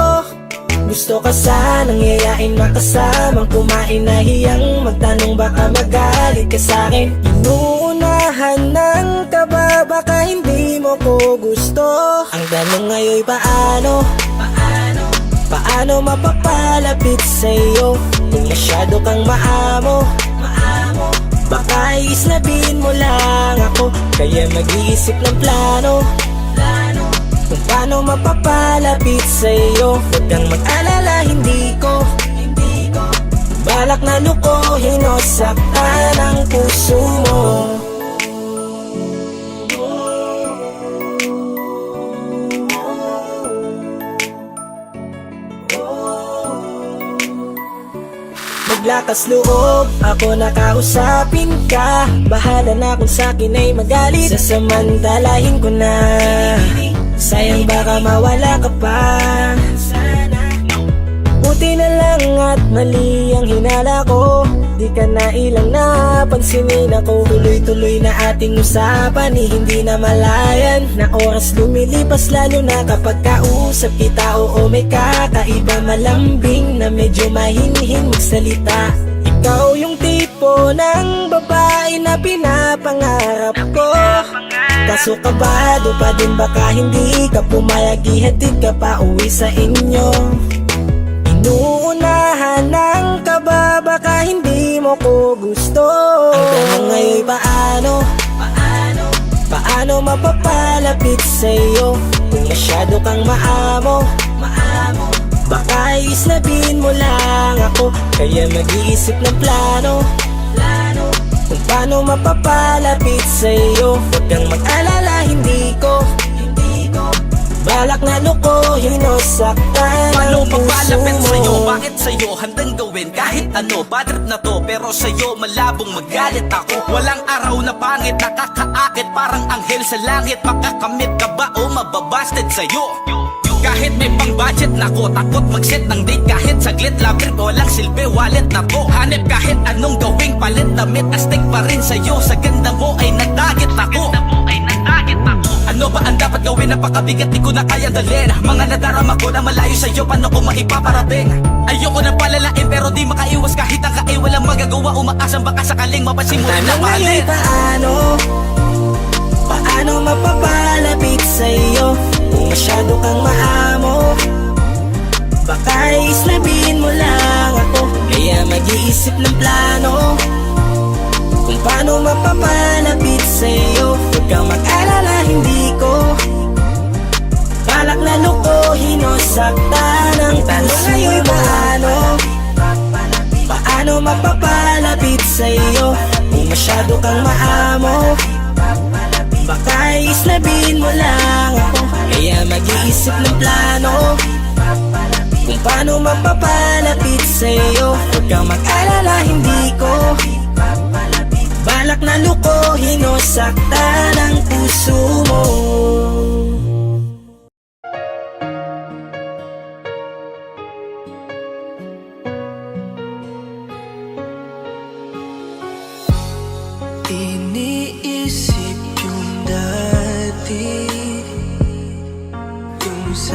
Gusto ka sanang yayain, makasamang kumain, nahiyang magtanong baka magalit ka sa'kin. Inuunahan ng kaba, baka hindi mo ko gusto. Ang tanong ngayon paano? Paano mapapalapit sa'yo kung masyado kang maamo? Baka islabin mo lang ako, kaya mag-iisip ng plano kung paano mapapalapit sa'yo. Huwag kang mag-alala, hindi ko balak na lukuhin o saktan ang puso mo. Maglakas loob, ako nakausapin ka. Bahala na kung sa'kin ay magalit, sasamantalahin ko na. Sayang baka mawala ka pa. Buti na lang at mali ang hinala ko, di ka na ilang napansinin ako. Tuloy-tuloy na ating usapan, hindi na malayan. Na oras lumilipas lalo na kapag kausap kita. Oo, may kakaiba, malambing na medyo mahinhin magsalita. Ikaw yung tipo ng babae na pinapangarap ko. Kaso kabado pa din, baka hindi ka pumayag, ihatid ka pa uwi sa inyo. Inuunahan ng kaba, baka hindi mo ko gusto. Ang tanong ngayon paano? Paano mapapalapit sa'yo kung masyado kang maamo? Baka islabin mo lang ako, kaya mag-iisip ng plano kung paano mapapalapit sa'yo. Huwag kang mag-alala, hindi ko balak na lukuhin o saktan ang puso Papalapit mo. sa'yo, bakit sa'yo handang gawin kahit ano? Bad trip na to, pero sa'yo malabong magalit ako. Walang araw na pangit, nakakaakit parang anghel sa langit. Makakamit ka ba o mababasted sa'yo? Kahit may pang budget na ko, takot mag-set ng date kahit saglit. Love trip, walang silbi, wallet na to. Hanip kahit anong gawing palit, damit astig pa rin sa'yo. Sa ganda mo ay nagtagit ako. Ano ba ang dapat gawin? Napakabigat, di ko na kayang dalhin. Mga nadarama ko na malayo sa'yo, paano ko maipaparating? Ayoko na palalain pero di makaiwas kahit ang kae. Walang magagawa, umaasang baka sakaling mapansin mo rin na mahalin. Paano mapapalapit sa'yo kung masyado kang maamo? Baka islabin mo lang ako, kaya mag-iisip ng plano kung paano mapapalapit sa'yo. Huwag kang mag-alala, hindi ko balak na lukuhin o saktan ang tanong ngayon paano mapapalapit sa'yo kung masyado kang maamo? Baka islabin mo lang ako, kaya mag-iisip ng plano kung paano mapapalapit sa'yo. Huwag kang mag-alala, hindi ko balak na lukuhin o saktan ang puso mo. Iniisip yung dati, kung sa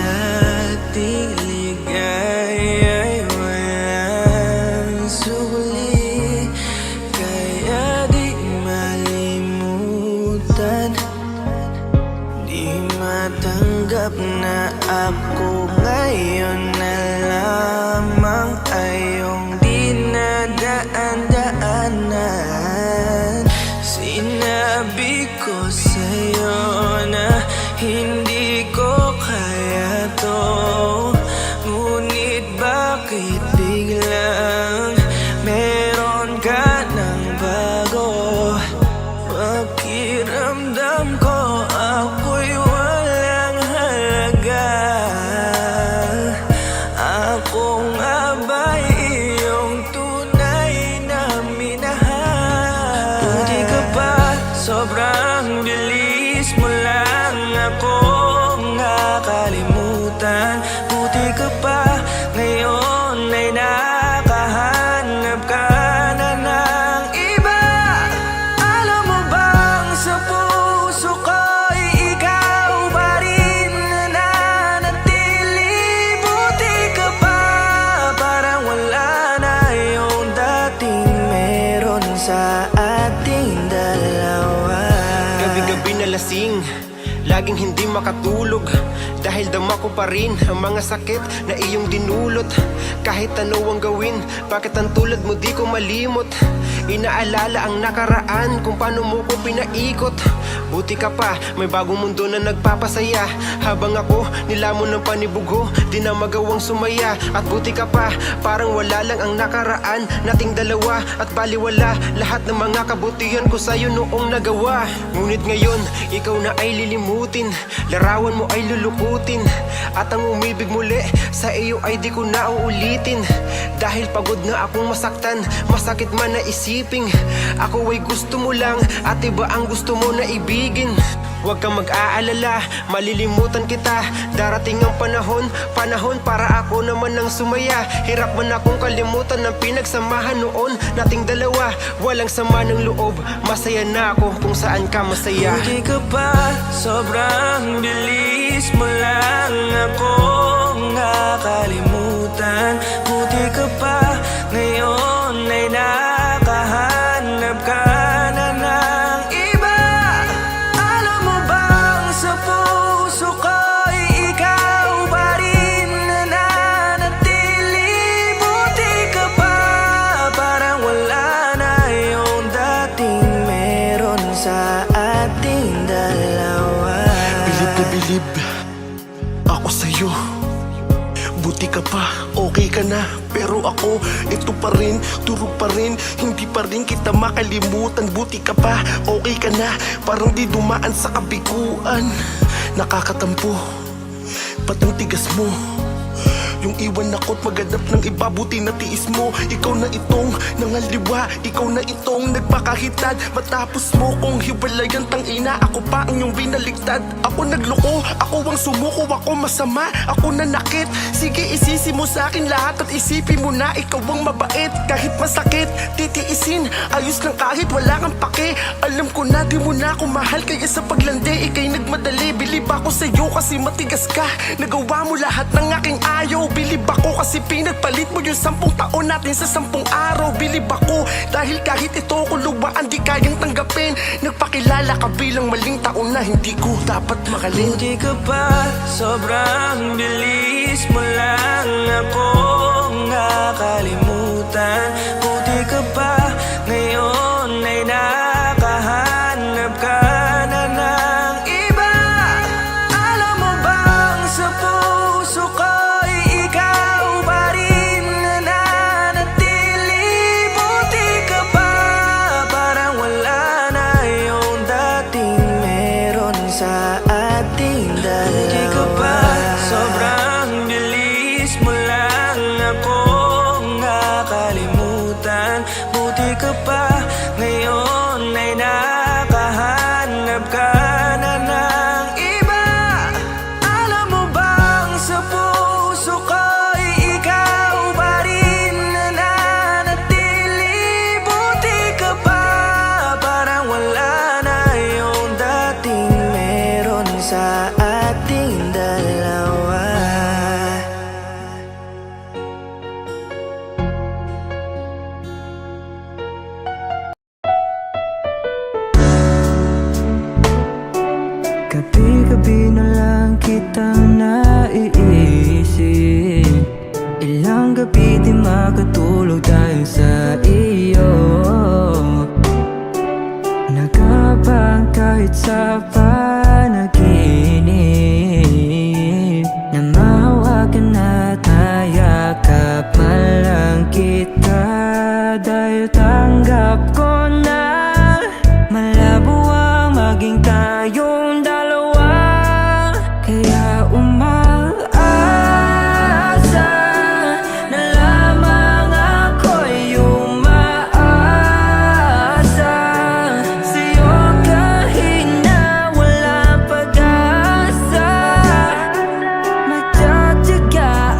ating ligay ay walang suli. Kaya di malimutan, di matanggap na ako ngayon na lamang ay iyong dinadaan-daanan. Sinabi ko sa'yo na hindi ko kaya to, ngunit bakit biglang meron ka ng bago? Pakiramdam buti ka pa. Ngayon ay nakahanap ka na ng iba. Alam mo bang sa puso ko'y ikaw pa rin nananatili. Buti ka pa, parang wala na yung dating meron sa ating dalawa. Gabi-gabi na lasing, laging hindi makatulog, dahil dama ko pa rin ang mga sakit na iyong dinulot. Kahit ano ang gawin, bakit ang tulad mo di ko malimot? Inaalala ang nakaraan, kung paano mo ko pinaikot. Buti ka pa, may bagong mundo na nagpapasaya. Habang ako, nilamon ng panibugho, di na magawang sumaya. At buti ka pa, parang wala lang ang nakaraan nating dalawa. At baliwala lahat ng mga kabutihan ko sa'yo noong nagawa. Ngunit ngayon, ikaw na ay lilimutin, larawan mo ay lulukutin, at ang umibig muli sa iyo ay di ko na uulitin. Dahil pagod na akong masaktan, masakit man na isiping ako ay gusto mo lang at iba ang gusto mo na ibigin. Huwag kang mag-aalala, malilimutan kita. Darating ang panahon para ako naman ang sumaya. Hirap man akong kalimutan ng pinagsamahan noon nating dalawa. Walang sama ng loob, masaya na ako kung saan ka masaya. Buti ka pa, sobrang bilis mo lang akong nakalimutan. Buti ka pa, ngayon ay nakahanap ka na ng iba. Alam mo bang sa puso ko'y ikaw pa rin nananatili. Buti ka pa, parang wala na yung dating meron sa ating dalawa. Bilib na bilib ako sa'yo. Buti ka pa, okay ka na. Pero ako, ito pa rin, turog pa rin. Hindi pa rin kita makalimutan. Buti ka pa, okay ka na. Parang di dumaan sa kabiguan. Nakakatampo, ba't ang tigas mo? Yung iwan ako't maghanap ng iba, buti na tiis mo. Ikaw na itong nangaliwa, ikaw na itong nagpakahitad. Matapos mo kong hiwalayan, tangina, ako pa ang iyong binaligtad. Ako nagloko, ako ang sumuko, ako masama, ako nanakit. Sige, isisi mo sa akin lahat at isipin mo na ikaw ang mabait. Kahit masakit, titiisin, ayos lang kahit wala kang pake. Alam ko na di mo na ako mahal, kaya sa paglandi ikay nagmadali. Bilib ako sa'yo kasi matigas ka, nagawa mo lahat ng aking ayaw. Bilib ako kasi pinagpalit mo yung 10 taon natin sa 10 araw. Bilib ako dahil kahit ito ko luwaan di kayang tanggapin. Nagpakilala ka bilang maling taon na hindi ko dapat makalin. Buti ka pa, sobrang bilis mo lang akong nakalimutan. Buti ka pa, ngayon ay nakahanap ka na ng iba. Alam mo bang sa puso ko'y ikaw pa rin nananatili. Buti ka pa, parang wala na yung dating meron sa ating dalawa. Buti ka pa, sobrang bilis mo lang akong nakalimutan. Buti ka pa, ngayon ay nakahanap ka na ng iba. Alam mo bang sa puso ko'y ikaw pa rin nananatili. Buti ka pa, parang wala na yung dating meron sa ating dalawa. Gabi-gabi na lang kitang naiisip. Ilang gabi di makatulog dahil sa iyo. Nagkabang kahit sa panaginip, na mahawakan at nayakapan lang kita. Dahil tanggap ko na malabo ang maging tayong dalawa. Kaya umaasa na lamang ako'y umaasa sa'yo kahit na walang pag-asa. Magtsatsaga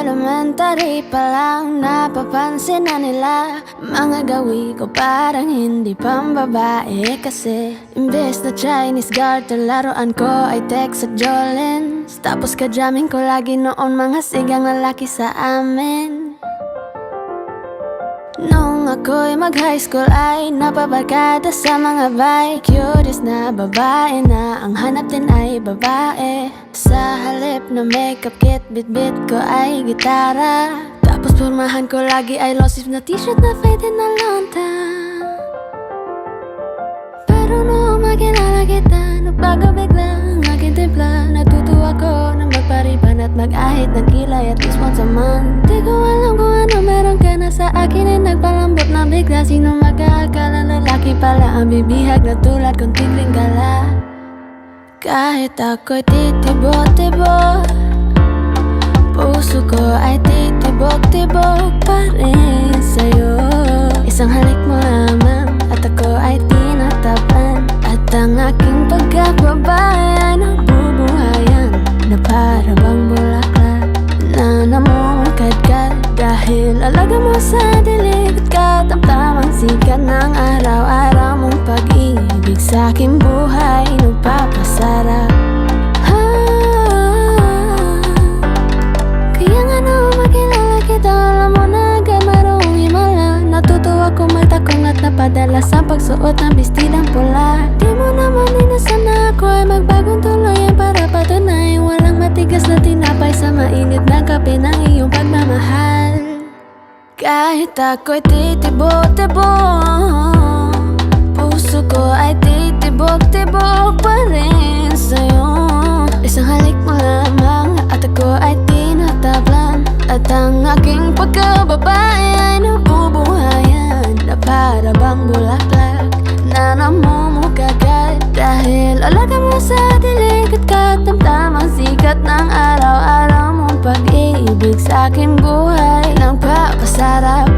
elementary pa lang napapansin na nila mga gawi ko parang hindi pambabae. Kasi imbes na Chinese garter, laruan ko ay Tex at Jolens. Tapos ka-jamming ko lagi noon mga sigang lalaki sa amin. Nung ako'y mag-high school ay napabarkada sa mga bike. Curious na babae na ang hanap din ay babae. Sa halip na makeup kit, bit-bit ko ay gitara. Tapos pormahan ko lagi ay long sleeve na t-shirt na faded na lonta. Pero nung makilala kita, nagbago bigla ang aking timpla. Natutuwa ko na magpariban at mag-ahit ng kilay at least once a month. Di ko alam kung ano meron ka na sa akin ay nagpalambot na bigla. Sino mag-aakala lalaki pala ang bibihag na tulad kong tigling gala. Kahit ako'y titibok-tibok, puso ko ay titibok-tibok pa rin sa'yo. Isang halik mo lamang at ako ay tinatapan. At ang aking pagkababay ay nabubuhayan na para bang bulaklak na namumukadkad. Dahil alaga mo sa dilig at katamtamang sikat ng araw-araw mong pag-ibig sa aking buhay nagpapasarap. Kaya nga nung makilala kita, alam mo na agad marunong himala. Natutuwa kong magtakong at napadala sa pagsuot ng bestidang pula. Di mo naman inasan na ako ay magbagong tuluyan para patunay walang matigas na tinapay sa mainit na kape ng iyong pagmamahal. Kahit ako'y titibok-tibok, puso ko ay titibok-tibok pa rin sa'yo. Isang halik mo lamang at ako ay tinatablan. At ang aking pagkababay ay nabubuhayan na para bang bulaklak na namumukagad. Dahil alaga mo sa dilig at katamtamang sikat ng araw-araw mong pag-ibig sa aking buhay nagpapasarap.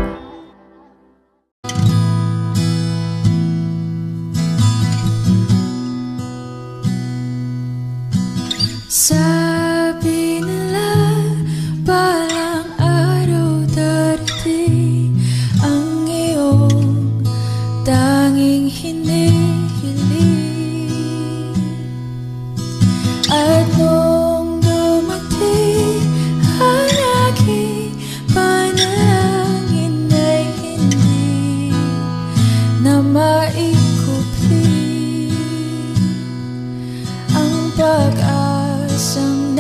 Sabi nila balang araw darating ang iyong tanging hinihiling. At nung dumating ang aking panalangin ay hindi na maikupli ang pag-asang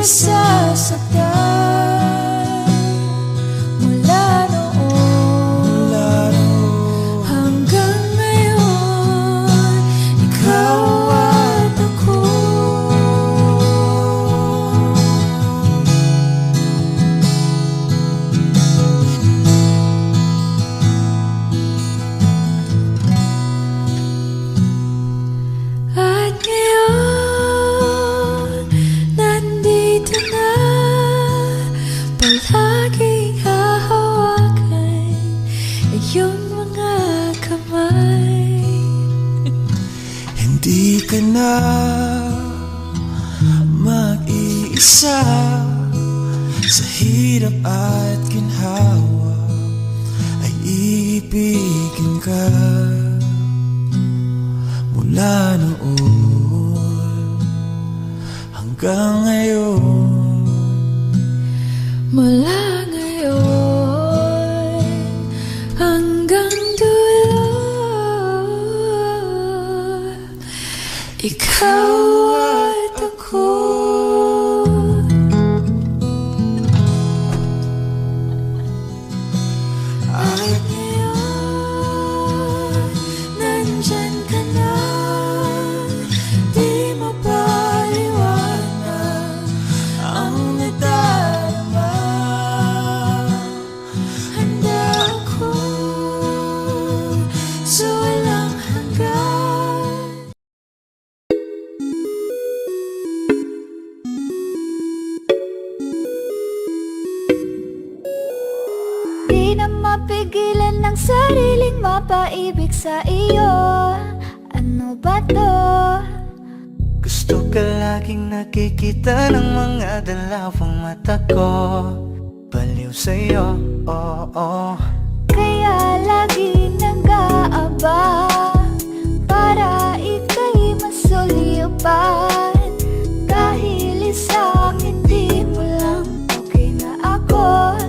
sasaktan mula noon hanggang ngayon. Ikaw at ako. At ngayon, nandito na, palaging hahawakan iyong mga kamay. Hindi ka na mag-iisa sa hirap at ginhawa, ay ibigin ka mula noon hanggang ngayon. Mula ngayon hanggang dulo, ikaw at ako. At ngayon, nandyan ka na, di mapaliwanag ang nadarama. Handa ako sa walang hanggan. Di na mapigilan ng sariling mapaibig sa iyo. Ano ba to? Gusto ka laging nakikita ng mga dalawang mata ko, baliw sa'yo, oo. Kaya lagi nag-aaba para ika'y masulyupan. Dahil isang ngiti mo lang, okay na ako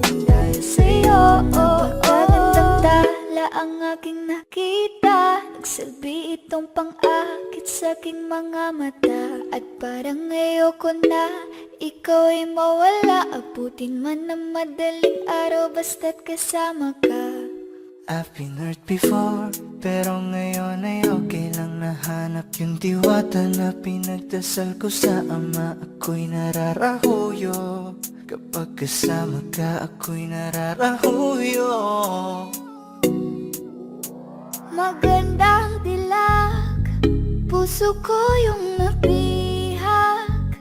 nang dahil sa'yo. Pagkagandang tala ang aking nakita, nagsilbi itong pang-akit sa aking mga mata. At parang ayoko na ikaw ay mawala, abutin man ng madaling araw basta't kasama ka. I've been hurt before, pero ngayon ay okay lang. Nahanap yung diwata na pinagdasal ko sa ama. Ako'y nararahuyo, kapag kasama ka ako'y nararahuyo. Magandang dilag, puso ko yung nabihag.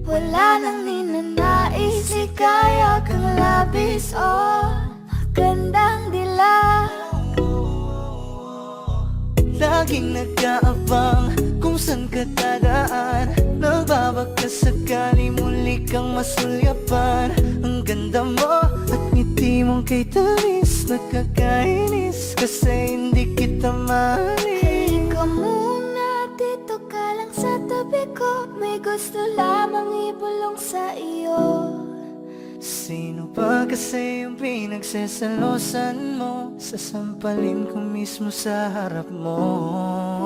Wala nang ninanais, ikaya kang labis, oh. Magandang dilag. Laging nag-aabang kung saan ka dadaan, nagbabaka sakali muli kang masulyapan. Ang ganda mo at ngiti mong kay tamis, nakakainis kasi hindi kita mahalin. Halika muna, dito ka lang sa tabi ko, may gusto lamang ibulong sa iyo. Sino ba kasi yung pinagsasalosan mo? Sasampalin ko mismo sa harap mo.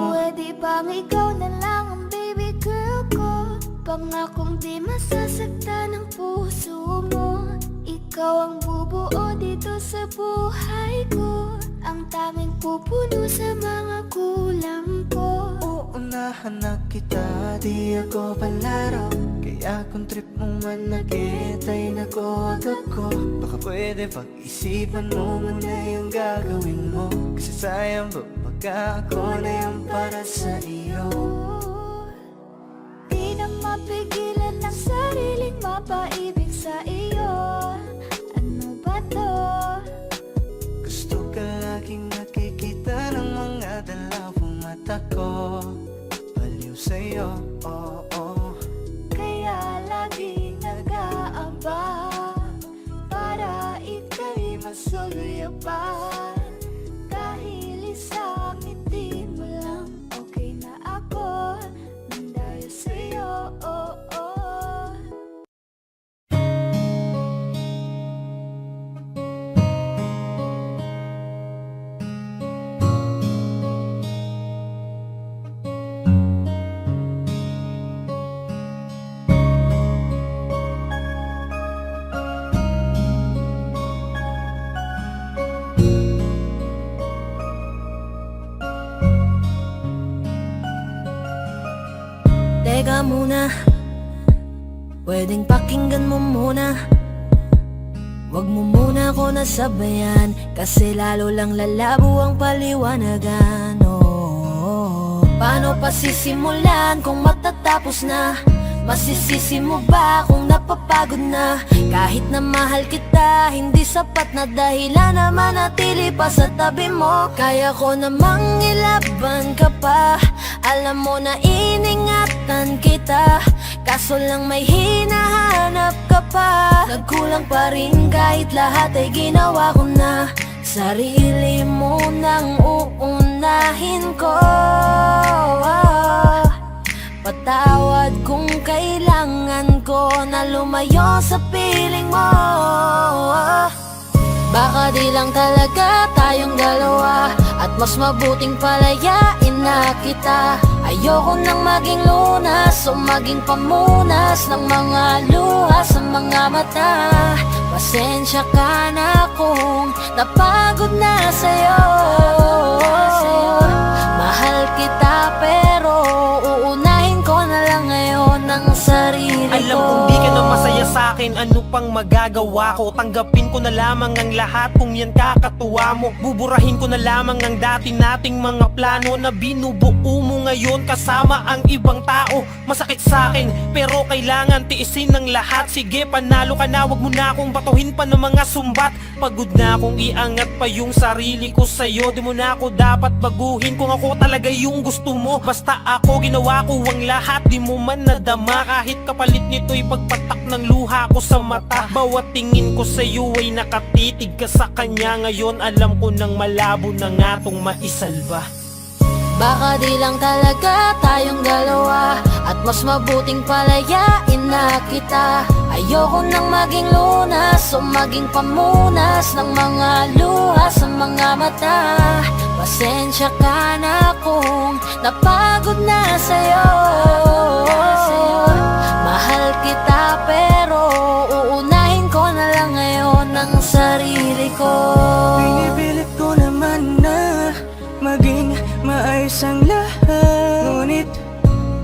Pwede bang ikaw na lang ang baby girl ko? Pangakong di masasaktan ang puso mo. Ikaw ang bubuo dito sa buhay ko, ang tanging pupuno sa mga kulang ko. Uunahan na kita, di ako palaro. Kaya kung trip mong manakit ay nag-uwag ako. Baka pwede pag-isipan mo muna yung gagawin mo, kasi sayang ba pagka ako na yung para sa iyo. Di na mapigilan ng sariling mapaibig sa iyo. Ano ba to? Gusto ka laging nakikita ng mga dalawang mata ko, baliw sa'yo, oo. Kaya laging nag-aaba para ika'y masulyapan. Dahil isang ngiti mo lang, okay na ako nang dahil sa'yo, oo. Teka muna, pwedeng pakinggan mo muna. Wag mo muna ako nasabayan, kasi lalo lang lalabo ang paliwanagan. Oh, paano pa sisimulan kung matatapos na? Masisisi mo ba kung napapagod na? Kahit na mahal kita, hindi sapat na dahilan na manatili pa sa tabi mo. Kaya ko namang ilaban ka pa, alam mo na iningatan kita, kaso lang may hinahanap ka pa. Nagkulang pa rin kahit lahat ay ginawa ko na. Sarili mo nang uunahin ko. Patawad kung kailangan ko na lumayo sa piling mo. Baka di lang talaga tayong dalawa, at mas mabuting palayain na kita. Ayoko nang maging lunas o maging pamunas ng mga luha sa mga mata. Pasensya ka na kung napagod na sa'yo. Mahal kita pero uunahin ko na lang ngayon ang sarili ko. Alam kong di ka na masaya sa'kin, ano pang magagawa ko? Tanggapin ko na lamang ang lahat kung yan kakatuwa mo. Buburahin ko na lamang ang dati nating mga plano na binubuo mo ngayon kasama ang ibang tao. Masakit sa'kin pero kailangan tiisin ng lahat. Sige, panalo ka na, wag mo na akong batuhin pa ng mga sumbat. Pagod na akong iangat pa yung sarili ko sa'yo. Di mo na ako dapat baguhin kung ako talaga yung gusto mo. Basta ako ginawa ko ang lahat, di mo man nadama. Kahit kapalit nito'y pagpatak ng luha ko sa mata. Bawat tingin ko sa'yo ay nakatitig ka sa kanya. Ngayon alam ko nang malabo na nga tong maisalba. Baka di lang talaga tayong dalawa, at mas mabuting palayain na kita. Ayoko nang maging lunas o maging pamunas ng mga luha sa mga mata. Pasensya ka na kung napagod na sa'yo. Mahal kita pero uunahin ko na lang ngayon ang sarili ko. Pinipilit ko naman na maging maayos ang lahat, ngunit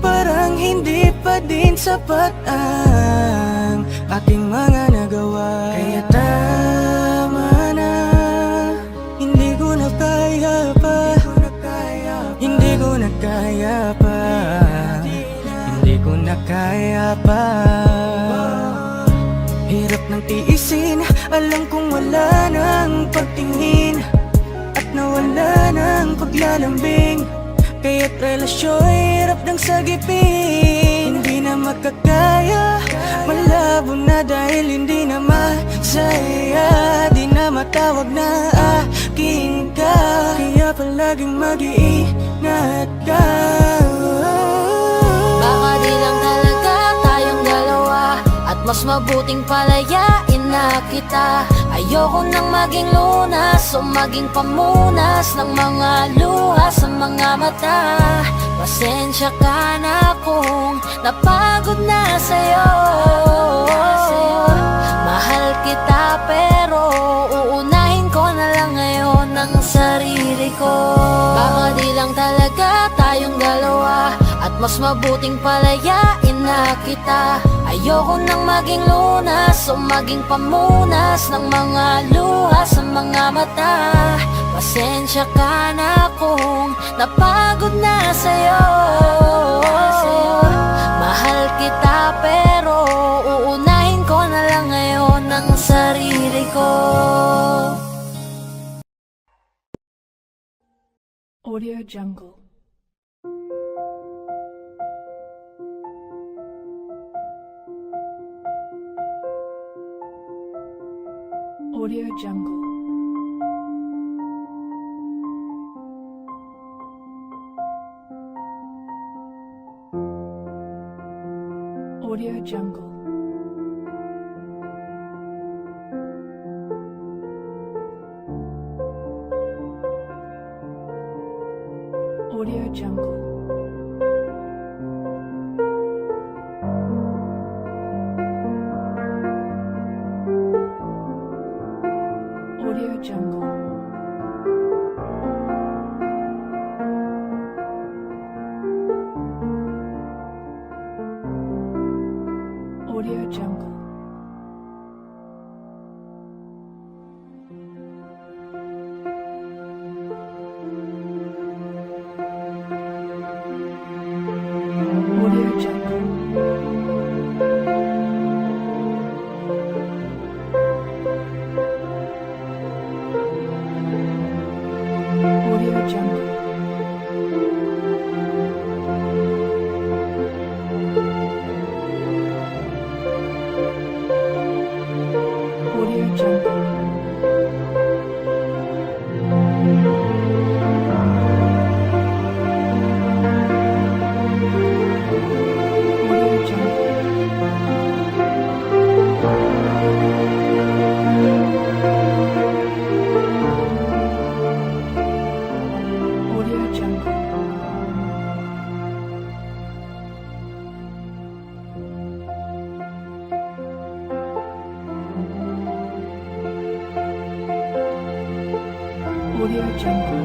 parang hindi pa din sapat ang aking mga nagawa. Kaya tama na, hindi ko na kaya pa, hindi ko na kaya pa, hindi ko na kaya pa. Hirap ng tiisin, alam kong wala nang pagtingin at nawala ng paglalambing. Kaya't relasyo'y hirap ng sagipin. Hindi na makakaya, malabo na dahil hindi na masaya. Di na matawag na akin ka, kaya palaging mag-iingat ka. Baka di lang talaga tayong dalawa, at mas mabuting palayain na kita. Ayoko nang maging lunas o maging pamunas ng mga luha sa mga mata. Pasensya ka na kung napagod na sa'yo. Mahal kita pero uunahin ko na lang ngayon ang sarili ko. Baka di lang talaga tayong dalawa, at mas mabuting palayain na kita. Ayoko nang maging lunas o maging pamunas ng mga luha sa mga mata. Pasensya ka na kung napagod na sa'yo. Mahal kita pero uunahin ko na lang ngayon ang sarili ko. Audio Jungle. Audio Jungle. Audio Jungle. Audio Jungle. Audio Jungle. Audio Jungle. Audio Jungle. Audio Jungle. Audio Jungle. Audio Jungle. Audio Jungle. Audio Jungle.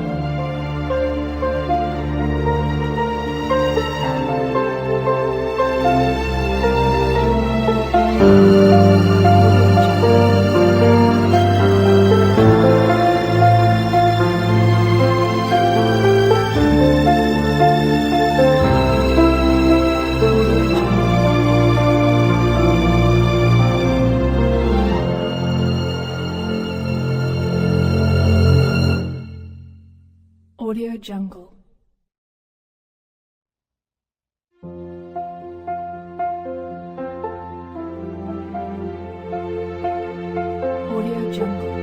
Audio Jungle. Audio Jungle.